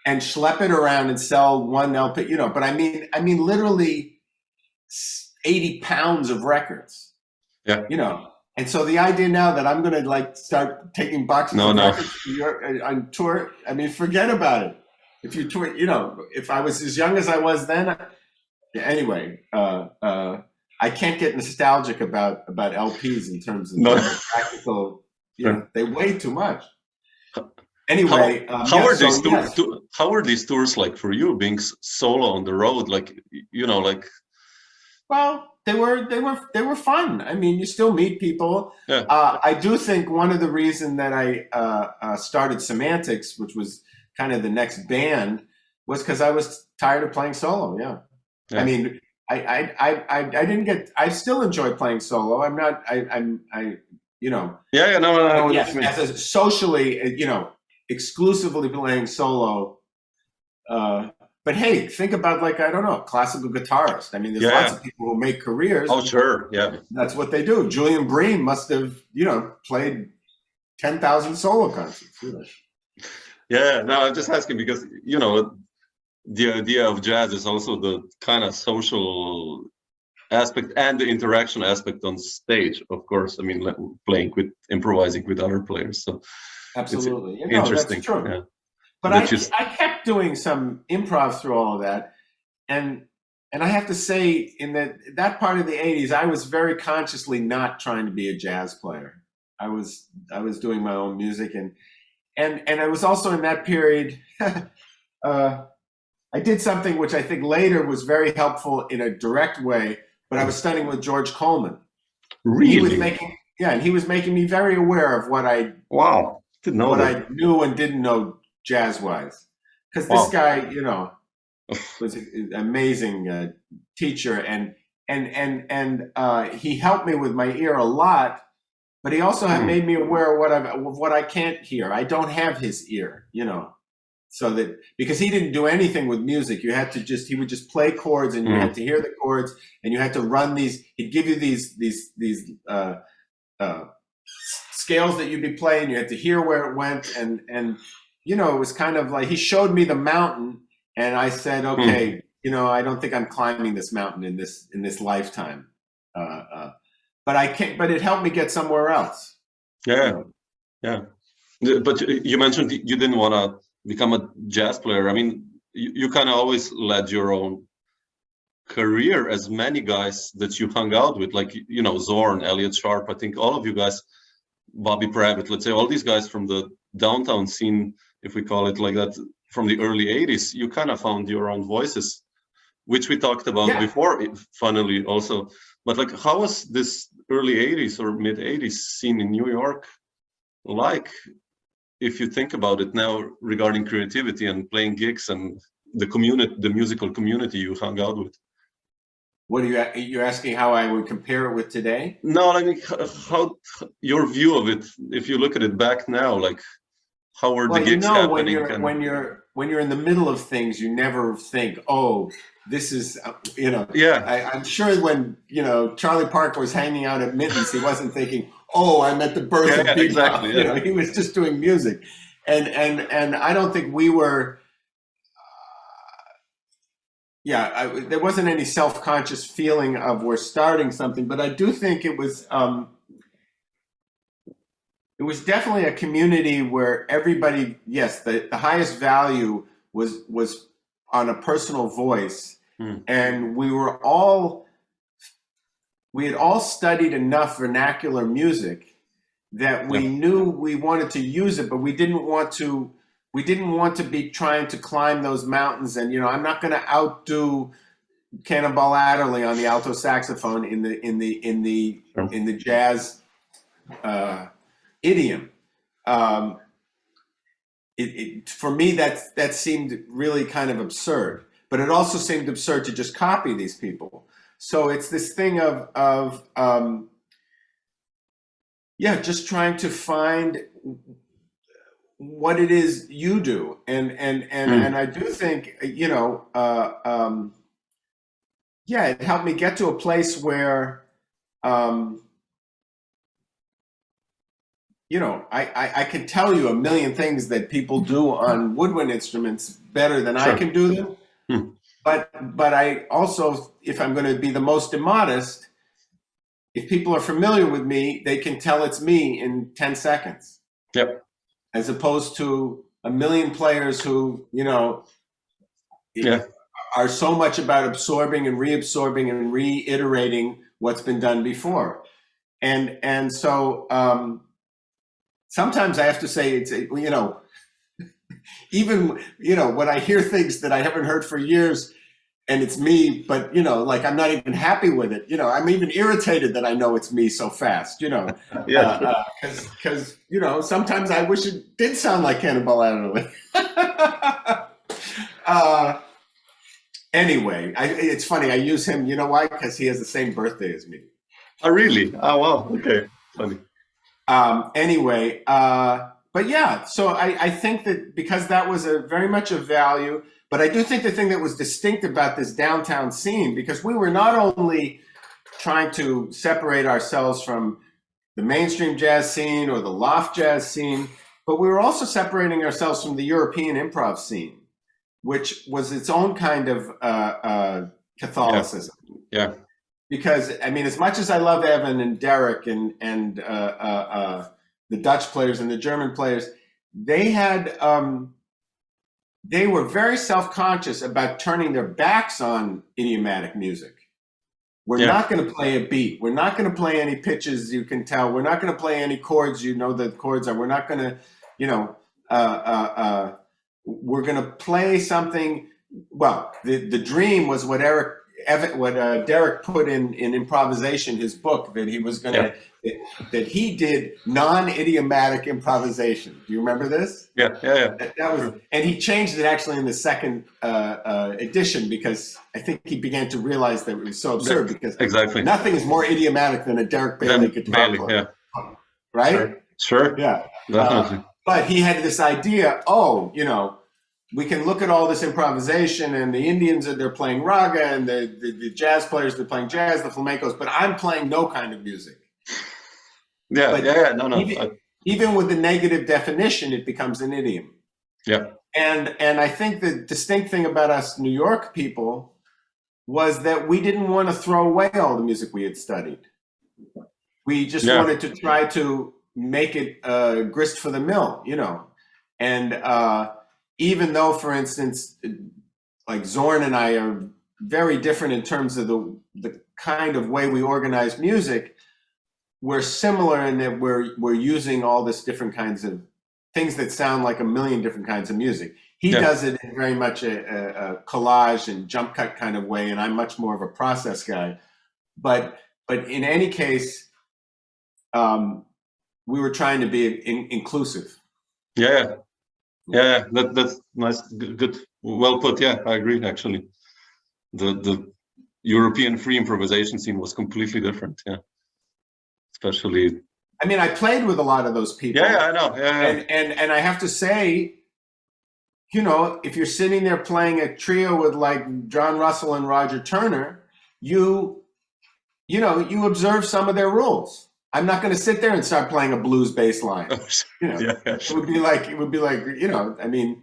S3: And schlep it around and sell one LP, but I mean, literally 80 pounds of records.
S2: Yeah.
S3: And so the idea now that I'm going to like start taking boxes of records on tour, I mean, forget about it. If you tour, if I was as young as I was then, anyway, I can't get nostalgic about LPs in terms of practical, they weigh too much. Anyway,
S2: how are these tours like for you, being solo on the road? Like, like.
S3: Well, they were fun. I mean, you still meet people.
S2: Yeah.
S3: I do think one of the reasons that I started Semantics, which was kind of the next band, was because I was tired of playing solo. Yeah. I mean, I didn't get. I still enjoy playing solo. I'm not.
S2: Yeah. No.
S3: Yes, as a socially, exclusively playing solo. But hey, think about like, I don't know, classical guitarist. I mean, there's lots of people who make careers.
S2: Oh, sure. Yeah.
S3: That's what they do. Julian Bream must have, played 10,000 solo concerts.
S2: Yeah, no, I'm just asking because, the idea of jazz is also the kind of social aspect and the interaction aspect on stage, of course. I mean, improvising with other players. So
S3: absolutely.
S2: It's interesting.
S3: That's true.
S2: Yeah.
S3: But I kept doing some improv through all of that. And I have to say, in that part of the 80s, I was very consciously not trying to be a jazz player. I was doing my own music. And I was also in that period, I did something which I think later was very helpful in a direct way, but I was studying with George Coleman.
S2: Really?
S3: He was making me very aware of what I...
S2: Wow. Didn't know
S3: what
S2: that.
S3: I knew and didn't know jazz-wise. Because this guy, you know, was an amazing teacher, and he helped me with my ear a lot. But he also had made me aware of what I can't hear. I don't have his ear, you know. So that, because he didn't do anything with music, you had to just, he would just play chords, and you had to hear the chords, and you had to run these, he'd give you these scales that you'd be playing, you had to hear where it went, and you know, it was kind of like, he showed me the mountain, and I said, okay, you know, I don't think I'm climbing this mountain in this lifetime. But I can't, but it helped me get somewhere else.
S2: Yeah,
S3: you know?
S2: yeah. But you mentioned you didn't want to become a jazz player. I mean, you kind of always led your own career, as many guys that you hung out with, like, you know, Zorn, Elliot Sharp, I think all of you guys, Bobby Previte, let's say, all these guys from the downtown scene, if we call it like that, from the early 80s, you kind of found your own voices, which we talked about before, funnily also. But like, how was this early 80s or mid 80s scene in New York like, if you think about it now, regarding creativity and playing gigs and the community, the musical community you hung out with?
S3: What are you're asking how I would compare it with today?
S2: No, I mean, how your view of it, if you look at it back now, like, how were the gigs happening?
S3: When you're in the middle of things, you never think, oh, this is, you know.
S2: Yeah.
S3: I'm sure when, you know, Charlie Parker was hanging out at Mittens, he wasn't thinking, oh, I'm at the birth of bebop.
S2: Exactly,
S3: You know, he was just doing music, and I don't think we were. There wasn't any self-conscious feeling of we're starting something, but I do think it was definitely a community where everybody, yes, the highest value was on a personal voice, and we had all studied enough vernacular music that we knew we wanted to use it, but we didn't want to be trying to climb those mountains. And, you know, I'm not going to outdo Cannonball Adderley on the alto saxophone in the jazz idiom. For me, that seemed really kind of absurd, but it also seemed absurd to just copy these people. So it's this thing of just trying to find what it is you do, and I do think, you know, it helped me get to a place where, you know, I can tell you a million things that people do on woodwind instruments better than I can do them. But I also, if I'm going to be the most immodest, if people are familiar with me, they can tell it's me in 10 seconds.
S2: Yep.
S3: As opposed to a million players who, you know, are so much about absorbing and reabsorbing and reiterating what's been done before. And so sometimes I have to say, it's, you know, even, you know, when I hear things that I haven't heard for years and it's me, but, you know, like, I'm not even happy with it. You know, I'm even irritated that I know it's me so fast, you know, because, you know, sometimes I wish it did sound like Cannonball Adderley. Anyway, it's funny. I use him. You know why? Because he has the same birthday as me.
S2: Oh, really? Oh, wow. Okay. Funny.
S3: Anyway, but yeah, so I think that because that was very much a value, but I do think the thing that was distinct about this downtown scene, because we were not only trying to separate ourselves from the mainstream jazz scene or the loft jazz scene, but we were also separating ourselves from the European improv scene, which was its own kind of Catholicism.
S2: Yeah.
S3: Because, I mean, as much as I love Evan and Derek and the Dutch players and the German players, they were very self-conscious about turning their backs on idiomatic music. We're not going to play a beat. We're not going to play any pitches you can tell. We're not going to play any chords you know the chords are. We're not going to, you know, we're going to play something. Well, the dream was what Derek put in improvisation, his book, that he was going to that he did non-idiomatic improvisation. Do you remember this?
S2: Yeah.
S3: That was, and he changed it actually in the second edition because I think he began to realize that it was so absurd because
S2: exactly
S3: nothing is more idiomatic than a Derek Bailey guitar player, right?
S2: Sure.
S3: Yeah,
S2: definitely.
S3: But he had this idea. We can look at all this improvisation, and the Indians they're playing raga, and the jazz players they're playing jazz, the flamencos, but I'm playing no kind of music. Even with the negative definition, it becomes an idiom.
S2: Yeah.
S3: And I think the distinct thing about us New York people was that we didn't want to throw away all the music we had studied. We just wanted to try to make it grist for the mill, And even though, for instance, like Zorn and I are very different in terms of the kind of way we organize music, we're similar in that we're using all this different kinds of things that sound like a million different kinds of music. He does it in very much a collage and jump cut kind of way, and I'm much more of a process guy. But in any case, we were trying to be inclusive.
S2: Yeah, that's nice, good, well put. Yeah, I agree. Actually, the European free improvisation scene was completely different. Yeah. Especially,
S3: I mean, I played with a lot of those people.
S2: Yeah, I know. Yeah.
S3: And I have to say, if you're sitting there playing a trio with like John Russell and Roger Turner, you observe some of their rules. I'm not going to sit there and start playing a blues bass line. It would be like, I mean,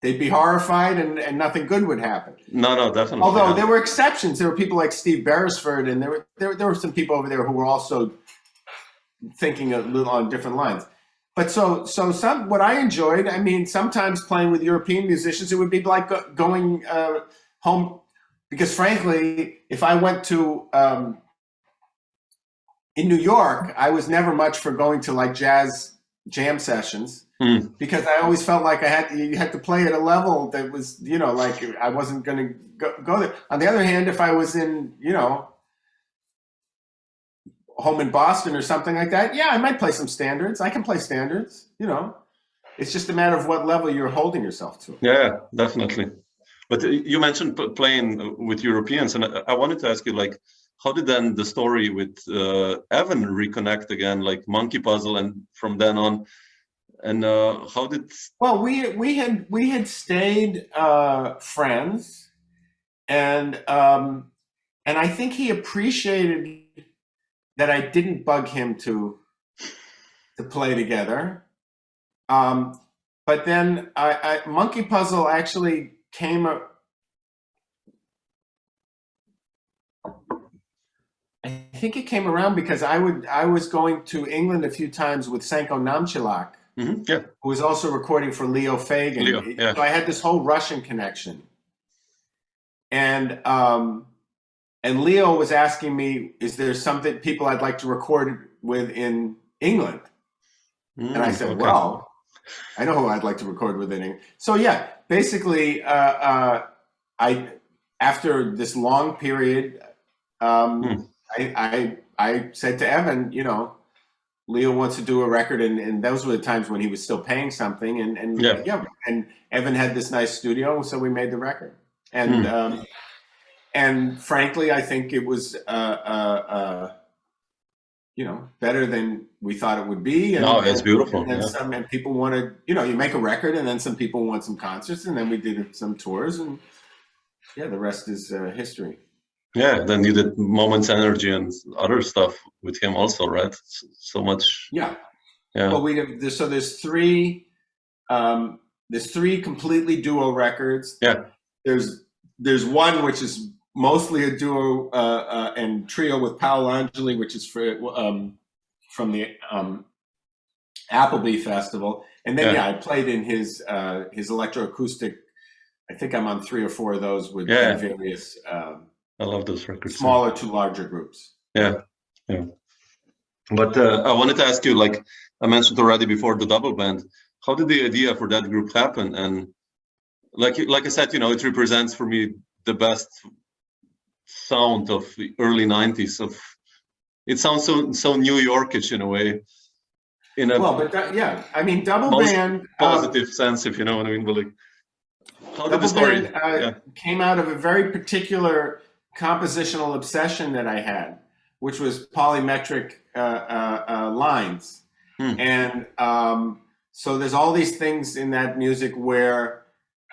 S3: they'd be horrified and nothing good would happen.
S2: No, definitely.
S3: Although there were exceptions. There were people like Steve Beresford, and there were some people over there who were also thinking a little on different lines. But so what I enjoyed, I mean, sometimes playing with European musicians, it would be like going home, because frankly, if I went to in New York, I was never much for going to like jazz jam sessions because I always felt like you had to play at a level that was, like I wasn't going to go there. On the other hand, if I was in, home in Boston or something like that, I might play some standards. I can play standards, It's just a matter of what level you're holding yourself to.
S2: Yeah, definitely. But you mentioned playing with Europeans, and I wanted to ask you, like, how did then the story with Evan reconnect again, like Monkey Puzzle, and from then on, and how did?
S3: Well, we had stayed friends, and I think he appreciated that I didn't bug him to play together. But then Monkey Puzzle actually came up. I think it came around because I was going to England a few times with Sanko Namchilak, who was also recording for Leo Fagan. So I had this whole Russian connection. And Leo was asking me, is there something people I'd like to record with in England? And I said, well, I know who I'd like to record with in England. So basically, after this long period, I said to Evan, Leo wants to do a record, and those were the times when he was still paying something, and Evan had this nice studio, so we made the record. And frankly, I think it was better than we thought it would be. And,
S2: it's beautiful.
S3: And people wanted, you make a record, and then some people want some concerts, and then we did some tours, and the rest is history.
S2: Yeah, then you did Moments Energy and other stuff with him also, right? So much.
S3: Yeah. Well, there's three completely duo records.
S2: Yeah.
S3: There's one which is mostly a duo and trio with Paolo Angeli, which is from the Appleby Festival, and then I played in his electroacoustic. I think I'm on 3 or 4 of those with various.
S2: I love those records.
S3: Smaller to larger groups.
S2: Yeah. But I wanted to ask you, like I mentioned already before, the double band. How did the idea for that group happen? And like I said, it represents for me the best sound of the early 90s of it sounds so New Yorkish in a way. In a
S3: yeah, I mean, double
S2: most
S3: band
S2: positive sense, if you know what I mean. But like, how did
S3: double
S2: the story?
S3: band came out of a very particular compositional obsession that I had, which was polymetric lines. And so there's all these things in that music where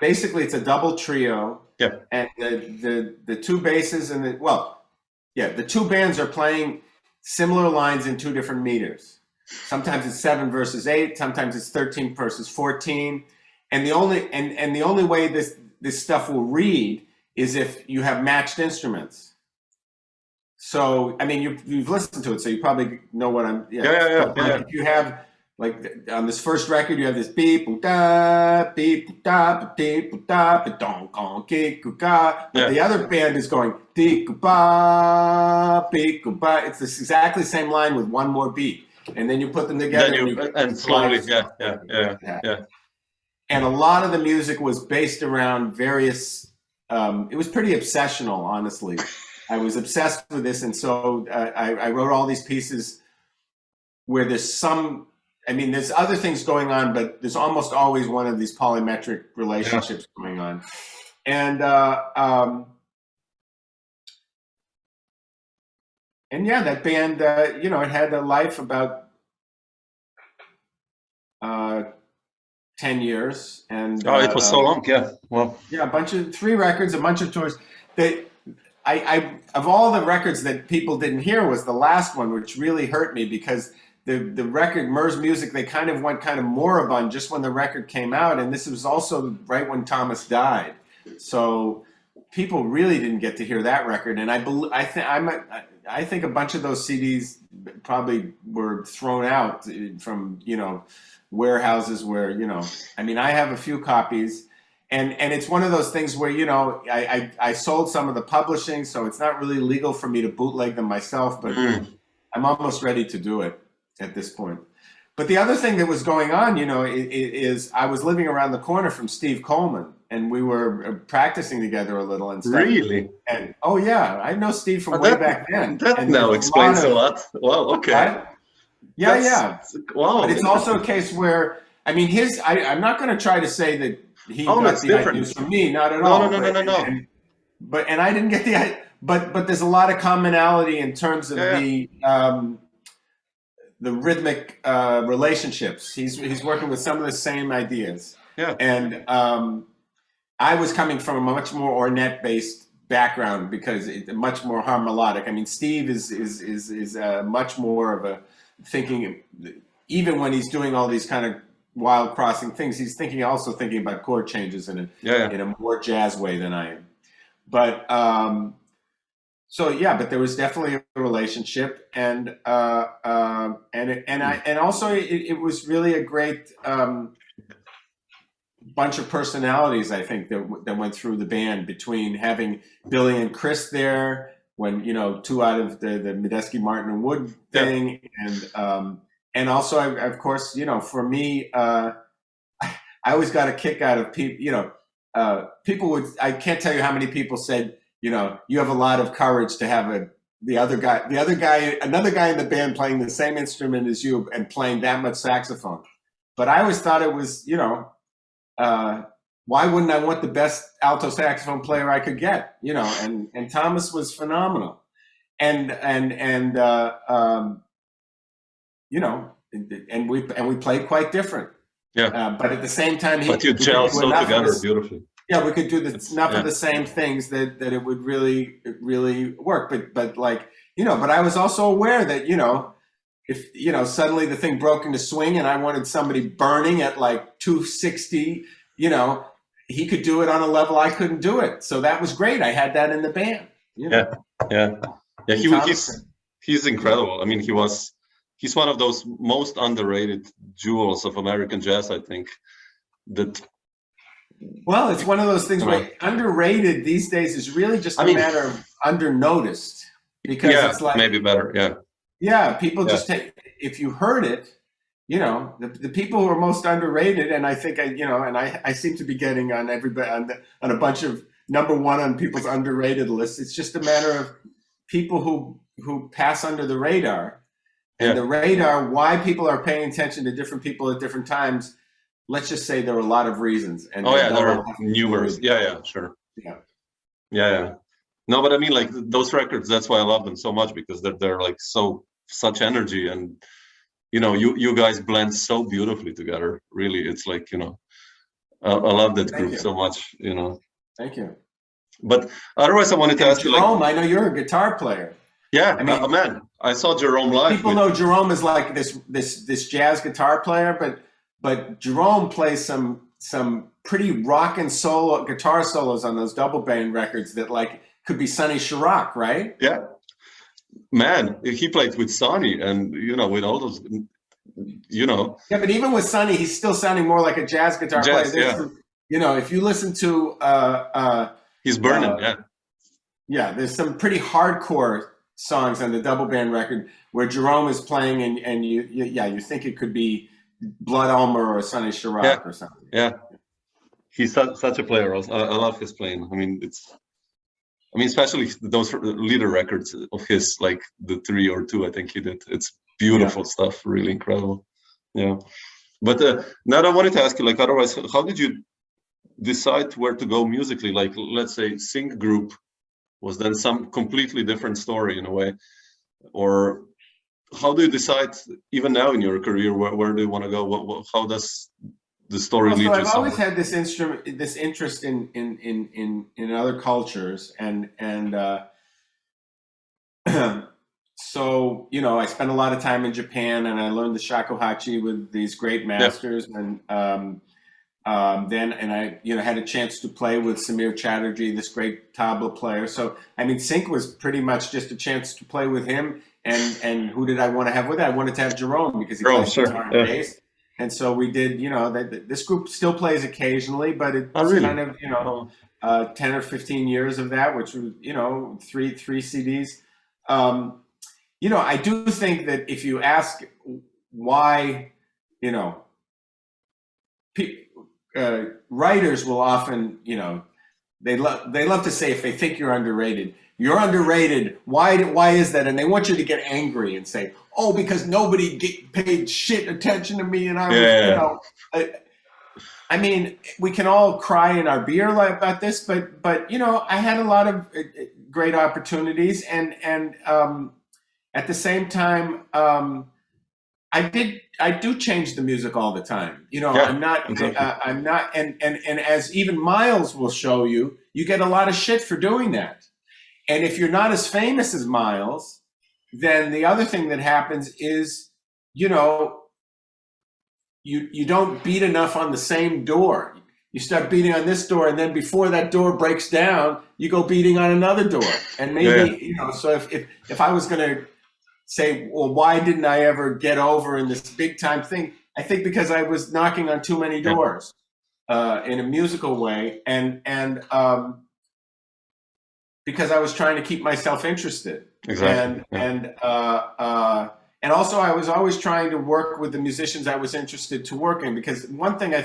S3: basically it's a double trio.
S2: Yeah.
S3: And the two basses and the two bands are playing similar lines in two different meters. Sometimes it's 7 versus 8, sometimes it's 13 versus 14. And the only way this stuff will read is if you have matched instruments. So I mean, you've listened to it, so you probably know what I'm.
S2: Yeah.
S3: If you have, like, on this first record, you have this beep da beep da beep da don gong but the other band is going beep ba. It's this exactly the same line with one more beat, and then you put them together
S2: and slowly, yeah.
S3: And a lot of the music was based around various. It was pretty obsessional, honestly. I was obsessed with this, and so I wrote all these pieces where there's there's other things going on, but there's almost always one of these polymetric relationships going on. And that band, it had a life about 10 years. And
S2: it was so long, yeah. Well,
S3: yeah, 3 records, a bunch of tours. I of all the records that people didn't hear was the last one, which really hurt me, because the record, Mer's Music, they kind of went kind of moribund just when the record came out, and this was also right when Thomas died, so people really didn't get to hear that record. And I think a bunch of those CDs probably were thrown out from warehouses where I have a few copies. And it's one of those things where, I sold some of the publishing, so it's not really legal for me to bootleg them myself, but I'm almost ready to do it at this point. But the other thing that was going on, is I was living around the corner from Steve Coleman, and we were practicing together a little and stuff.
S2: Really?
S3: And I know Steve from way back then.
S2: That now explains a lot. Wow, okay.
S3: Right? Yeah.
S2: Wow.
S3: But it's also a case where, I'm not going to try to say that he got the ideas from me, not at all.
S2: No.
S3: And I didn't get the, but there's a lot of commonality in terms of the rhythmic relationships. He's working with some of the same ideas.
S2: Yeah.
S3: And I was coming from a much more ornette-based background, because it's much more melodic. Steve is much more of a thinking, even when he's doing all these kind of wild crossing things, he's also thinking about chord changes in a more jazz way than I am. But but there was definitely a relationship, and also it was really a great bunch of personalities, I think, that went through the band, between having Billy and Chris there, when 2 out of the Medeski, Martin, and Wood thing, and also, of course, for me, I always got a kick out of people. People I can't tell you how many people said, you have a lot of courage to have another guy in the band playing the same instrument as you and playing that much saxophone. But I always thought it was, why wouldn't I want the best alto saxophone player I could get? And Thomas was phenomenal, and we played quite different.
S2: Yeah.
S3: But at the same time,
S2: you gel so together beautifully.
S3: Yeah, we could do enough of the same things that it would really work. But but I was also aware that if suddenly the thing broke into swing and I wanted somebody burning at like 260, he could do it on a level I couldn't do it. So that was great. I had that in the band.
S2: He's incredible. He's one of those most underrated jewels of American jazz, I think.
S3: Well, it's one of those things where underrated these days is really just a matter of undernoticed, because it's like,
S2: maybe better. Yeah.
S3: People just take, if you heard it, the people who are most underrated, and I think I seem to be getting on everybody on a bunch of number one on people's underrated lists. It's just a matter of people who pass under the radar, and
S2: Yeah.
S3: the radar, why people are paying attention to different people at different times. Let's just say there are a lot of reasons. And
S2: Oh
S3: they
S2: yeah,
S3: don't
S2: there
S3: all
S2: are
S3: have to do
S2: numerous.
S3: with-
S2: Yeah, sure.
S3: Yeah.
S2: Yeah. No, but I mean, like those records. That's why I love them so much, because they're like such energy, and you guys blend so beautifully together. Really, it's like I love that
S3: Thank
S2: group
S3: you.
S2: so much.
S3: Thank you.
S2: But otherwise, I wanted to
S3: And
S2: ask you, like,
S3: Jerome, I know you're a guitar player.
S2: yeah,
S3: I mean,
S2: man, I saw Jerome live.
S3: People know Jerome is like this jazz guitar player, but Jerome plays some pretty rockin' solo guitar solos on those double band records that like could be Sonny Chirac, right?
S2: Yeah, man, he played with Sonny, and with all those,
S3: Yeah, but even with Sonny, he's still sounding more like a jazz guitar
S2: Jazz,
S3: player.
S2: yeah.
S3: If you listen to
S2: he's burning.
S3: yeah, there's some pretty hardcore songs on the double band record where Jerome is playing, and you think it could be Blood Ulmer or Sonny Chirac or something.
S2: Yeah, he's such a player. Also, I love his playing. I mean, especially those leader records of his, like the 3 or 2, I think he did. It's beautiful stuff, really incredible. Yeah, but now I wanted to ask you, like, otherwise, how did you decide where to go musically? Like, let's say Sync Group was then some completely different story in a way, or how do you decide even now in your career where do you want to go? How does the story lead you?
S3: I've always had this interest in other cultures, and so I spent a lot of time in Japan, and I learned the shakuhachi with these great masters, and then I had a chance to play with Samir Chatterjee, this great tabla player. So I mean, Sync was pretty much just a chance to play with him. And who did I want to have with it? I wanted to have Jerome, because he plays guitar and bass. And so we did. This group still plays occasionally, but it's kind of 10 or 15 years of that, which was three CDs. I do think that if you ask why, writers will often, they love to say, if they think you're underrated, why is that? And they want you to get angry and say, oh, because nobody paid shit attention to me, and I was, I mean, we can all cry in our beer about this, but I had a lot of great opportunities, and at the same time, I do change the music all the time. I'm not, and as even Miles will show you, you get a lot of shit for doing that. And if you're not as famous as Miles, then the other thing that happens is, you don't beat enough on the same door. You start beating on this door, and then before that door breaks down, you go beating on another door. And maybe, so if I was going to say, well, why didn't I ever get over in this big time thing? I think because I was knocking on too many doors in a musical way, and because I was trying to keep myself interested.
S2: Exactly.
S3: And also I was always trying to work with the musicians I was interested to work in, because one thing I'm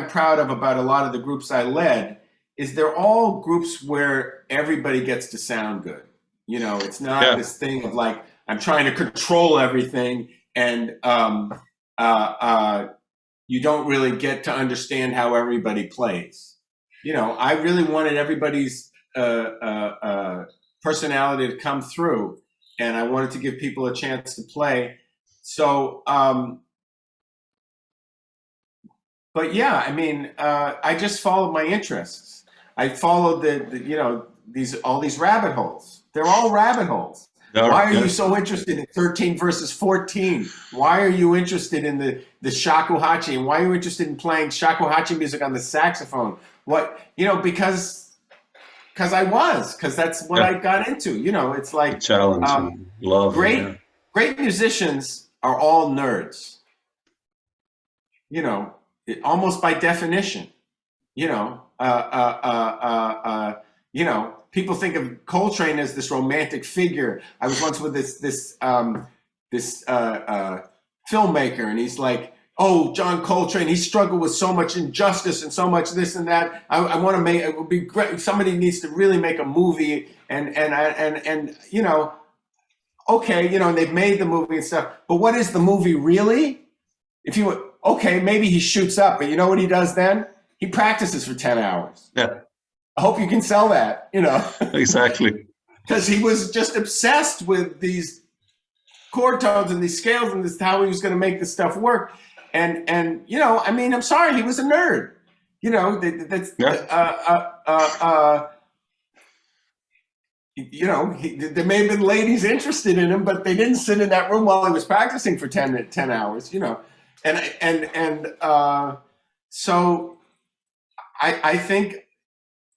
S3: proud of about a lot of the groups I led is they're all groups where everybody gets to sound good. It's not this thing of like, I'm trying to control everything, and you don't really get to understand how everybody plays. I really wanted everybody's personality to come through, and I wanted to give people a chance to play. So, but yeah, I mean, I just followed my interests. I followed all these rabbit holes. They're all rabbit holes. Why are you so interested in 13 versus 14? Why are you interested in the shakuhachi? And why are you interested in playing shakuhachi music on the saxophone? Because that's what I got into. It's like
S2: challenge and love.
S3: Great musicians are all nerds. Almost by definition. People think of Coltrane as this romantic figure. I was once with this filmmaker, and he's like, oh, John Coltrane, he struggled with so much injustice and so much this and that. I want to make, it would be great. Somebody needs to really make a movie and you know, okay, you know, and they've made the movie and stuff, but what is the movie really? If you, okay, maybe he shoots up, but you know what he does then? He practices for 10 hours.
S2: Yeah.
S3: I hope you can sell that, you know.
S2: Exactly.
S3: Because he was just obsessed with these chord tones and these scales and this, how he was going to make this stuff work. And you know, I mean, I'm sorry, he was a nerd. You know, you know, there may have been ladies interested in him, but they didn't sit in that room while he was practicing for 10 hours, you know. So I think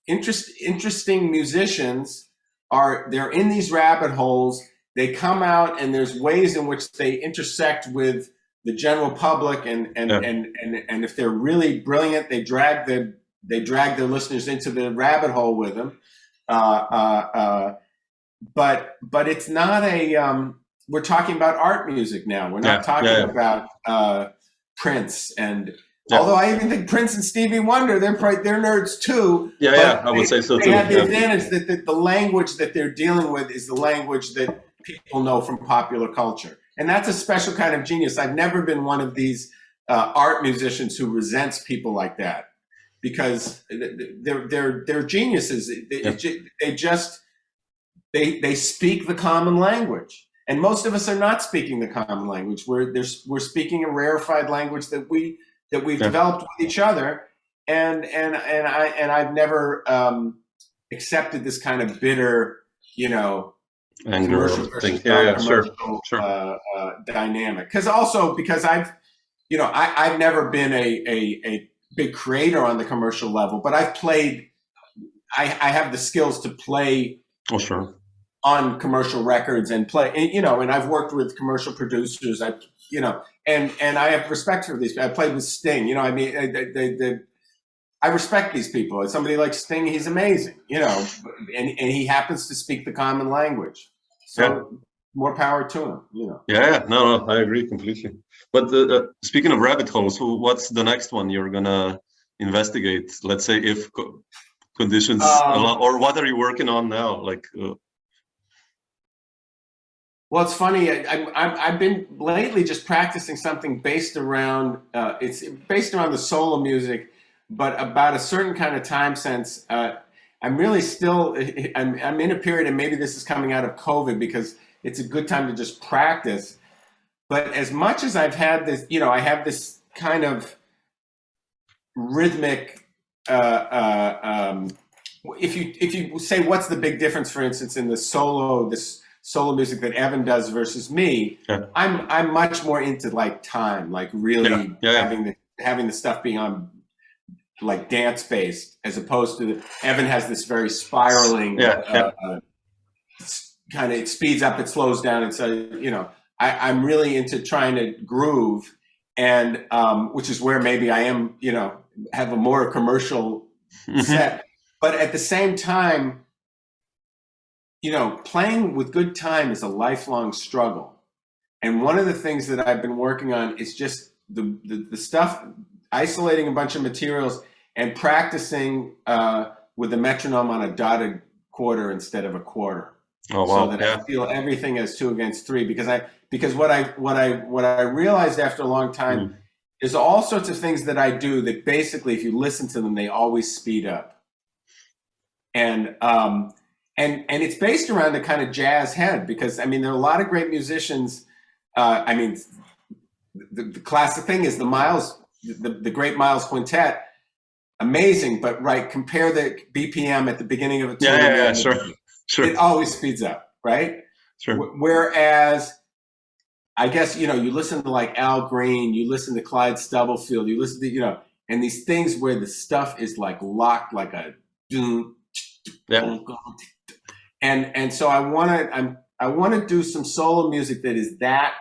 S3: interesting musicians they're in these rabbit holes. They come out, and there's ways in which they intersect with the general public, and if they're really brilliant, they drag their listeners into the rabbit hole with them. But it's not a. We're talking about art music now. We're not talking about Prince and. Yeah. Although I even think Prince and Stevie Wonder, they're nerds too.
S2: Yeah, I would say so too.
S3: They have the advantage that the language that they're dealing with is the language that people know from popular culture. And that's a special kind of genius. I've never been one of these art musicians who resents people like that, because they're geniuses. They speak the common language. And most of us are not speaking the common language. We're speaking a rarefied language that we've developed with each other, and I've never accepted this kind of bitter, you know,
S2: anger
S3: commercial
S2: sure.
S3: Dynamic. Because I've never been a big creator on the commercial level, but I've played. I have the skills to play.
S2: Oh, sure.
S3: On commercial records and play, you know, and I've worked with commercial producers. And I have respect for these. I played with Sting. You know, I mean, I respect these people. Somebody like Sting, he's amazing. You know, and he happens to speak the common language. So more power to him. You know. Yeah.
S2: No, I agree completely. But speaking of rabbit holes, what's the next one you're gonna investigate? Let's say if conditions allow, or what are you working on now? Like.
S3: Well, it's funny. I've been lately just practicing something based around. It's based around the solo music, but about a certain kind of time sense. I'm really still. I'm in a period, and maybe this is coming out of COVID because it's a good time to just practice. But as much as I've had this, you know, I have this kind of rhythmic. If you say what's the big difference, for instance, in the solo solo music that Evan does versus me, I'm much more into like time, like really having the stuff being on like dance based, as opposed to Evan has this very spiraling kind of, it speeds up, it slows down, and so, you know, I'm really into trying to groove, and which is where maybe I am, you know, have a more commercial set, but at the same time, you know, playing with good time is a lifelong struggle. And one of the things that I've been working on is just the stuff, isolating a bunch of materials and practicing with the metronome on a dotted quarter instead of a quarter.
S2: Oh, wow.
S3: So that I feel everything as 2 against 3, because what I realized after a long time is all sorts of things that I do that basically, if you listen to them, they always speed up. And it's based around a kind of jazz head, because I mean, there are a lot of great musicians. I mean, the classic thing is the great Miles Quintet, amazing, but compare the BPM at the beginning of a tune. Sure. It always speeds up, right?
S2: Sure.
S3: Whereas, I guess, you know, you listen to like Al Green, you listen to Clyde Stubblefield, you listen to, you know, and these things where the stuff is like locked like a doom. And so I want to do some solo music that is that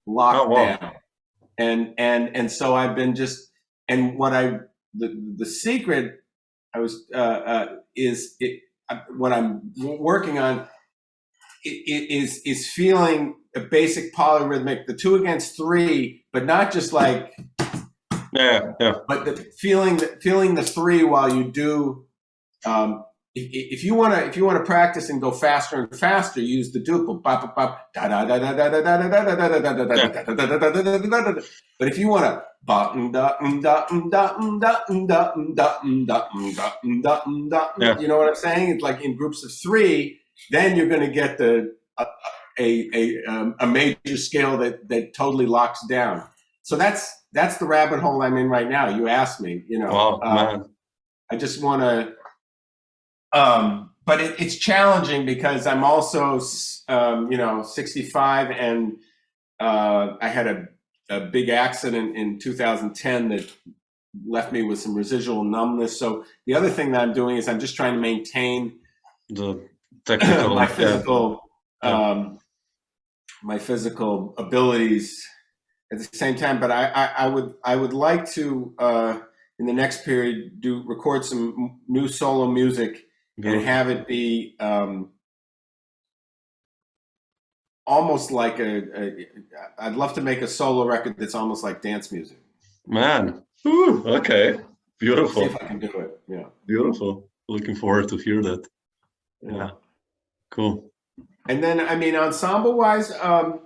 S3: locked down, and so I've been just, and the secret what I'm working on is feeling a basic polyrhythmic, the 2 against 3, but not just like
S2: Yeah.
S3: But feeling the three while you do, if you want to practice and go faster and faster, use the duple. But if you want to, you know what I'm saying? It's like in groups of three. Then you're going to get a major scale that totally locks down. So that's the rabbit hole I'm in right now. You asked me,
S2: Wow, man.
S3: I just want to, but it's challenging because I'm also, 65, and I had a big accident in 2010 that left me with some residual numbness. So the other thing that I'm doing is I'm just trying to maintain
S2: the technical,
S3: my physical abilities at the same time. But I would like to in the next period record some new solo music and have it be almost like I'd love to make a solo record that's almost like dance music.
S2: Man, ooh, okay, beautiful.
S3: See if I can do it. Yeah,
S2: beautiful. Looking forward to hear that. Yeah, cool.
S3: And then, I mean, ensemble-wise, I've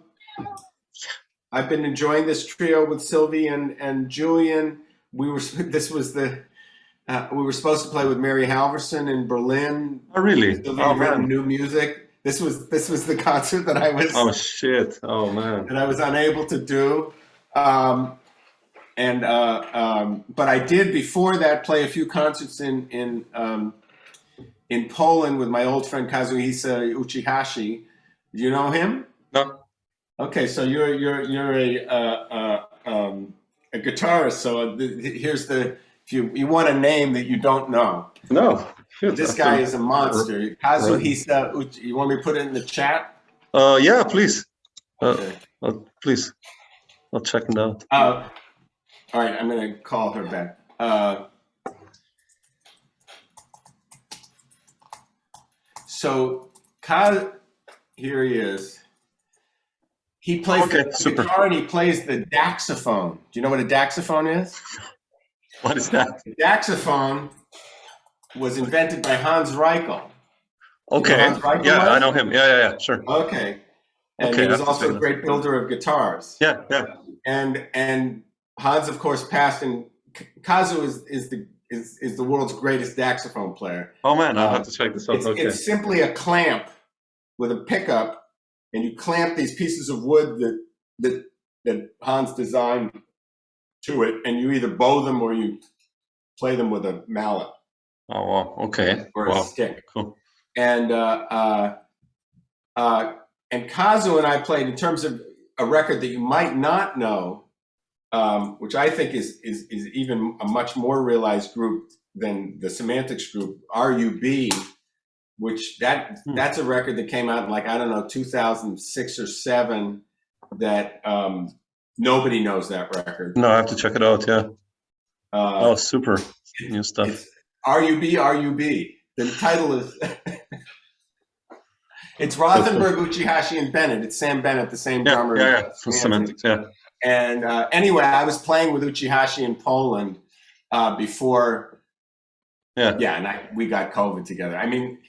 S3: been enjoying this trio with Sylvie and Julian. We were supposed to play with Mary Halverson in Berlin.
S2: Oh, really?
S3: Sylvie had written new music. This was the concert that I was.
S2: Oh shit! Oh man.
S3: That I was unable to do, but I did before that play a few concerts in Poland with my old friend Kazuhisa Uchihashi. Do you know him?
S2: No.
S3: Okay, so you're a guitarist. So here's if you want a name that you don't know.
S2: No.
S3: This guy is a monster. Kazuhisa Uchi. You want me to put it in the chat?
S2: Yeah, please.
S3: Okay.
S2: Please. I'll check it out.
S3: All right, I'm going to call her back. So, here he is. He plays the guitar and he plays the daxophone. Do you know what a daxophone is?
S2: What is that?
S3: The daxophone was invented by Hans Reichel.
S2: Okay.
S3: Hans Reichel was?
S2: I know him. Yeah, sure.
S3: Okay. And he was also a great builder of guitars.
S2: Yeah.
S3: And Hans, of course, passed, and Kazu is the world's greatest daxophone player.
S2: Oh man, I'll have to check this out.
S3: It's simply a clamp with a pickup, and you clamp these pieces of wood that Hans designed to it, and you either bow them or you play them with a mallet.
S2: Oh wow, okay.
S3: Or a stick.
S2: Cool.
S3: And Kazu and I played, in terms of a record that you might not know, which I think is even a much more realized group than the Semantics group, RUB, which that's a record that came out in 2006 or 7, that nobody knows that record.
S2: No, I have to check it out. Yeah. Super new stuff.
S3: It's RUB. The title is it's Rothenberg, Uchihashi, and Bennett. It's Sam Bennett, the same drummer.
S2: Yeah. From Semantics. Yeah.
S3: And anyway, I was playing with Uchihashi in Poland before. Yeah, and we got COVID together. I mean,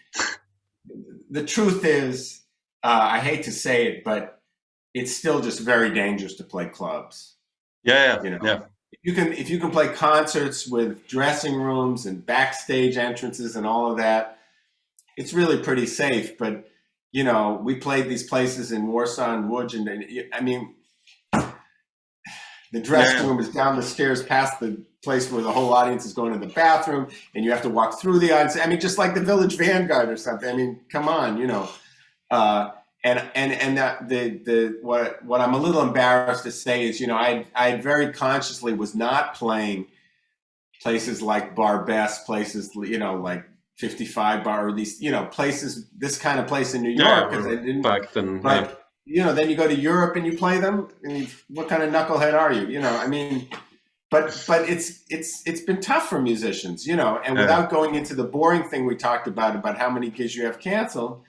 S3: the truth is, I hate to say it, but it's still just very dangerous to play clubs.
S2: Yeah.
S3: If you can play concerts with dressing rooms and backstage entrances and all of that, it's really pretty safe. But we played these places in Warsaw and Łódź, and I mean, the dressing room is down the stairs past the place where the whole audience is going to the bathroom, and you have to walk through the audience. I mean, just like the Village Vanguard or something. I mean, come on, what I'm a little embarrassed to say is, I very consciously was not playing places like Barbès, places, like 55 Bar, or these, places, this kind of place in New York.
S2: Yeah,
S3: I didn't,
S2: back then.
S3: but, then you go to Europe and you play them. And what kind of knucklehead are you? I mean, but it's been tough for musicians, and without going into the boring thing we talked about how many gigs you have canceled.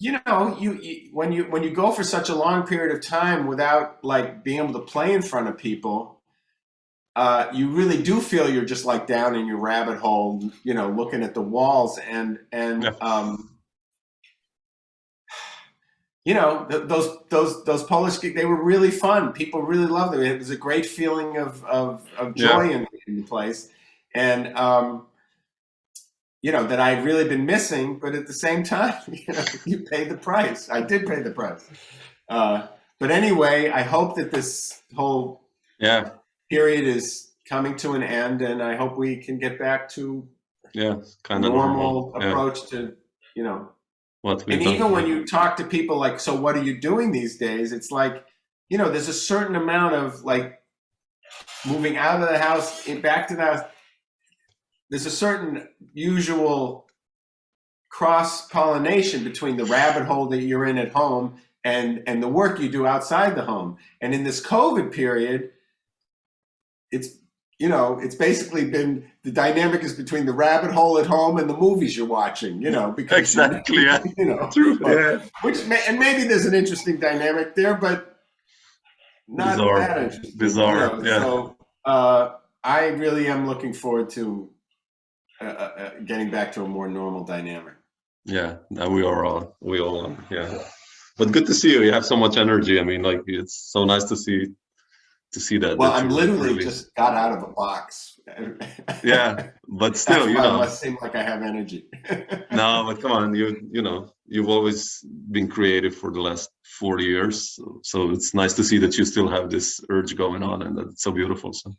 S3: When you go for such a long period of time without being able to play in front of people, you really do feel you're just like down in your rabbit hole, you know, looking at the walls and you know, those Polish gigs, they were really fun. People really loved it. It was a great feeling of joy in the place. And, you know, that I'd really been missing, but at the same time, you know, you paid the price. I did pay the price. But anyway, I hope that this whole period is coming to an end, and I hope we can get back to
S2: kind of
S3: normal approach to, you know. And even when you talk to people like, so what are you doing these days? It's like, you know, there's a certain amount of like moving out of the house and back to the house. There's a certain usual cross-pollination between the rabbit hole that you're in at home and the work you do outside the home. And in this COVID period, it's, you know, it's basically been, the dynamic is between the rabbit hole at home and the movies you're watching, you know, because
S2: exactly,
S3: you know,
S2: true,
S3: and maybe there's an interesting dynamic there, but not that interesting.
S2: Bizarre,
S3: you know? So I really am looking forward to getting back to a more normal dynamic.
S2: Yeah, we all are. But good to see you. You have so much energy. I mean, like, it's so nice to see that.
S3: Well, I'm literally just got out of a box.
S2: Yeah, but still, you know,
S3: it must seem like I have energy.
S2: No, but come on, you know, you've always been creative for the last 40 years, so it's nice to see that you still have this urge going on, and that's so beautiful. So.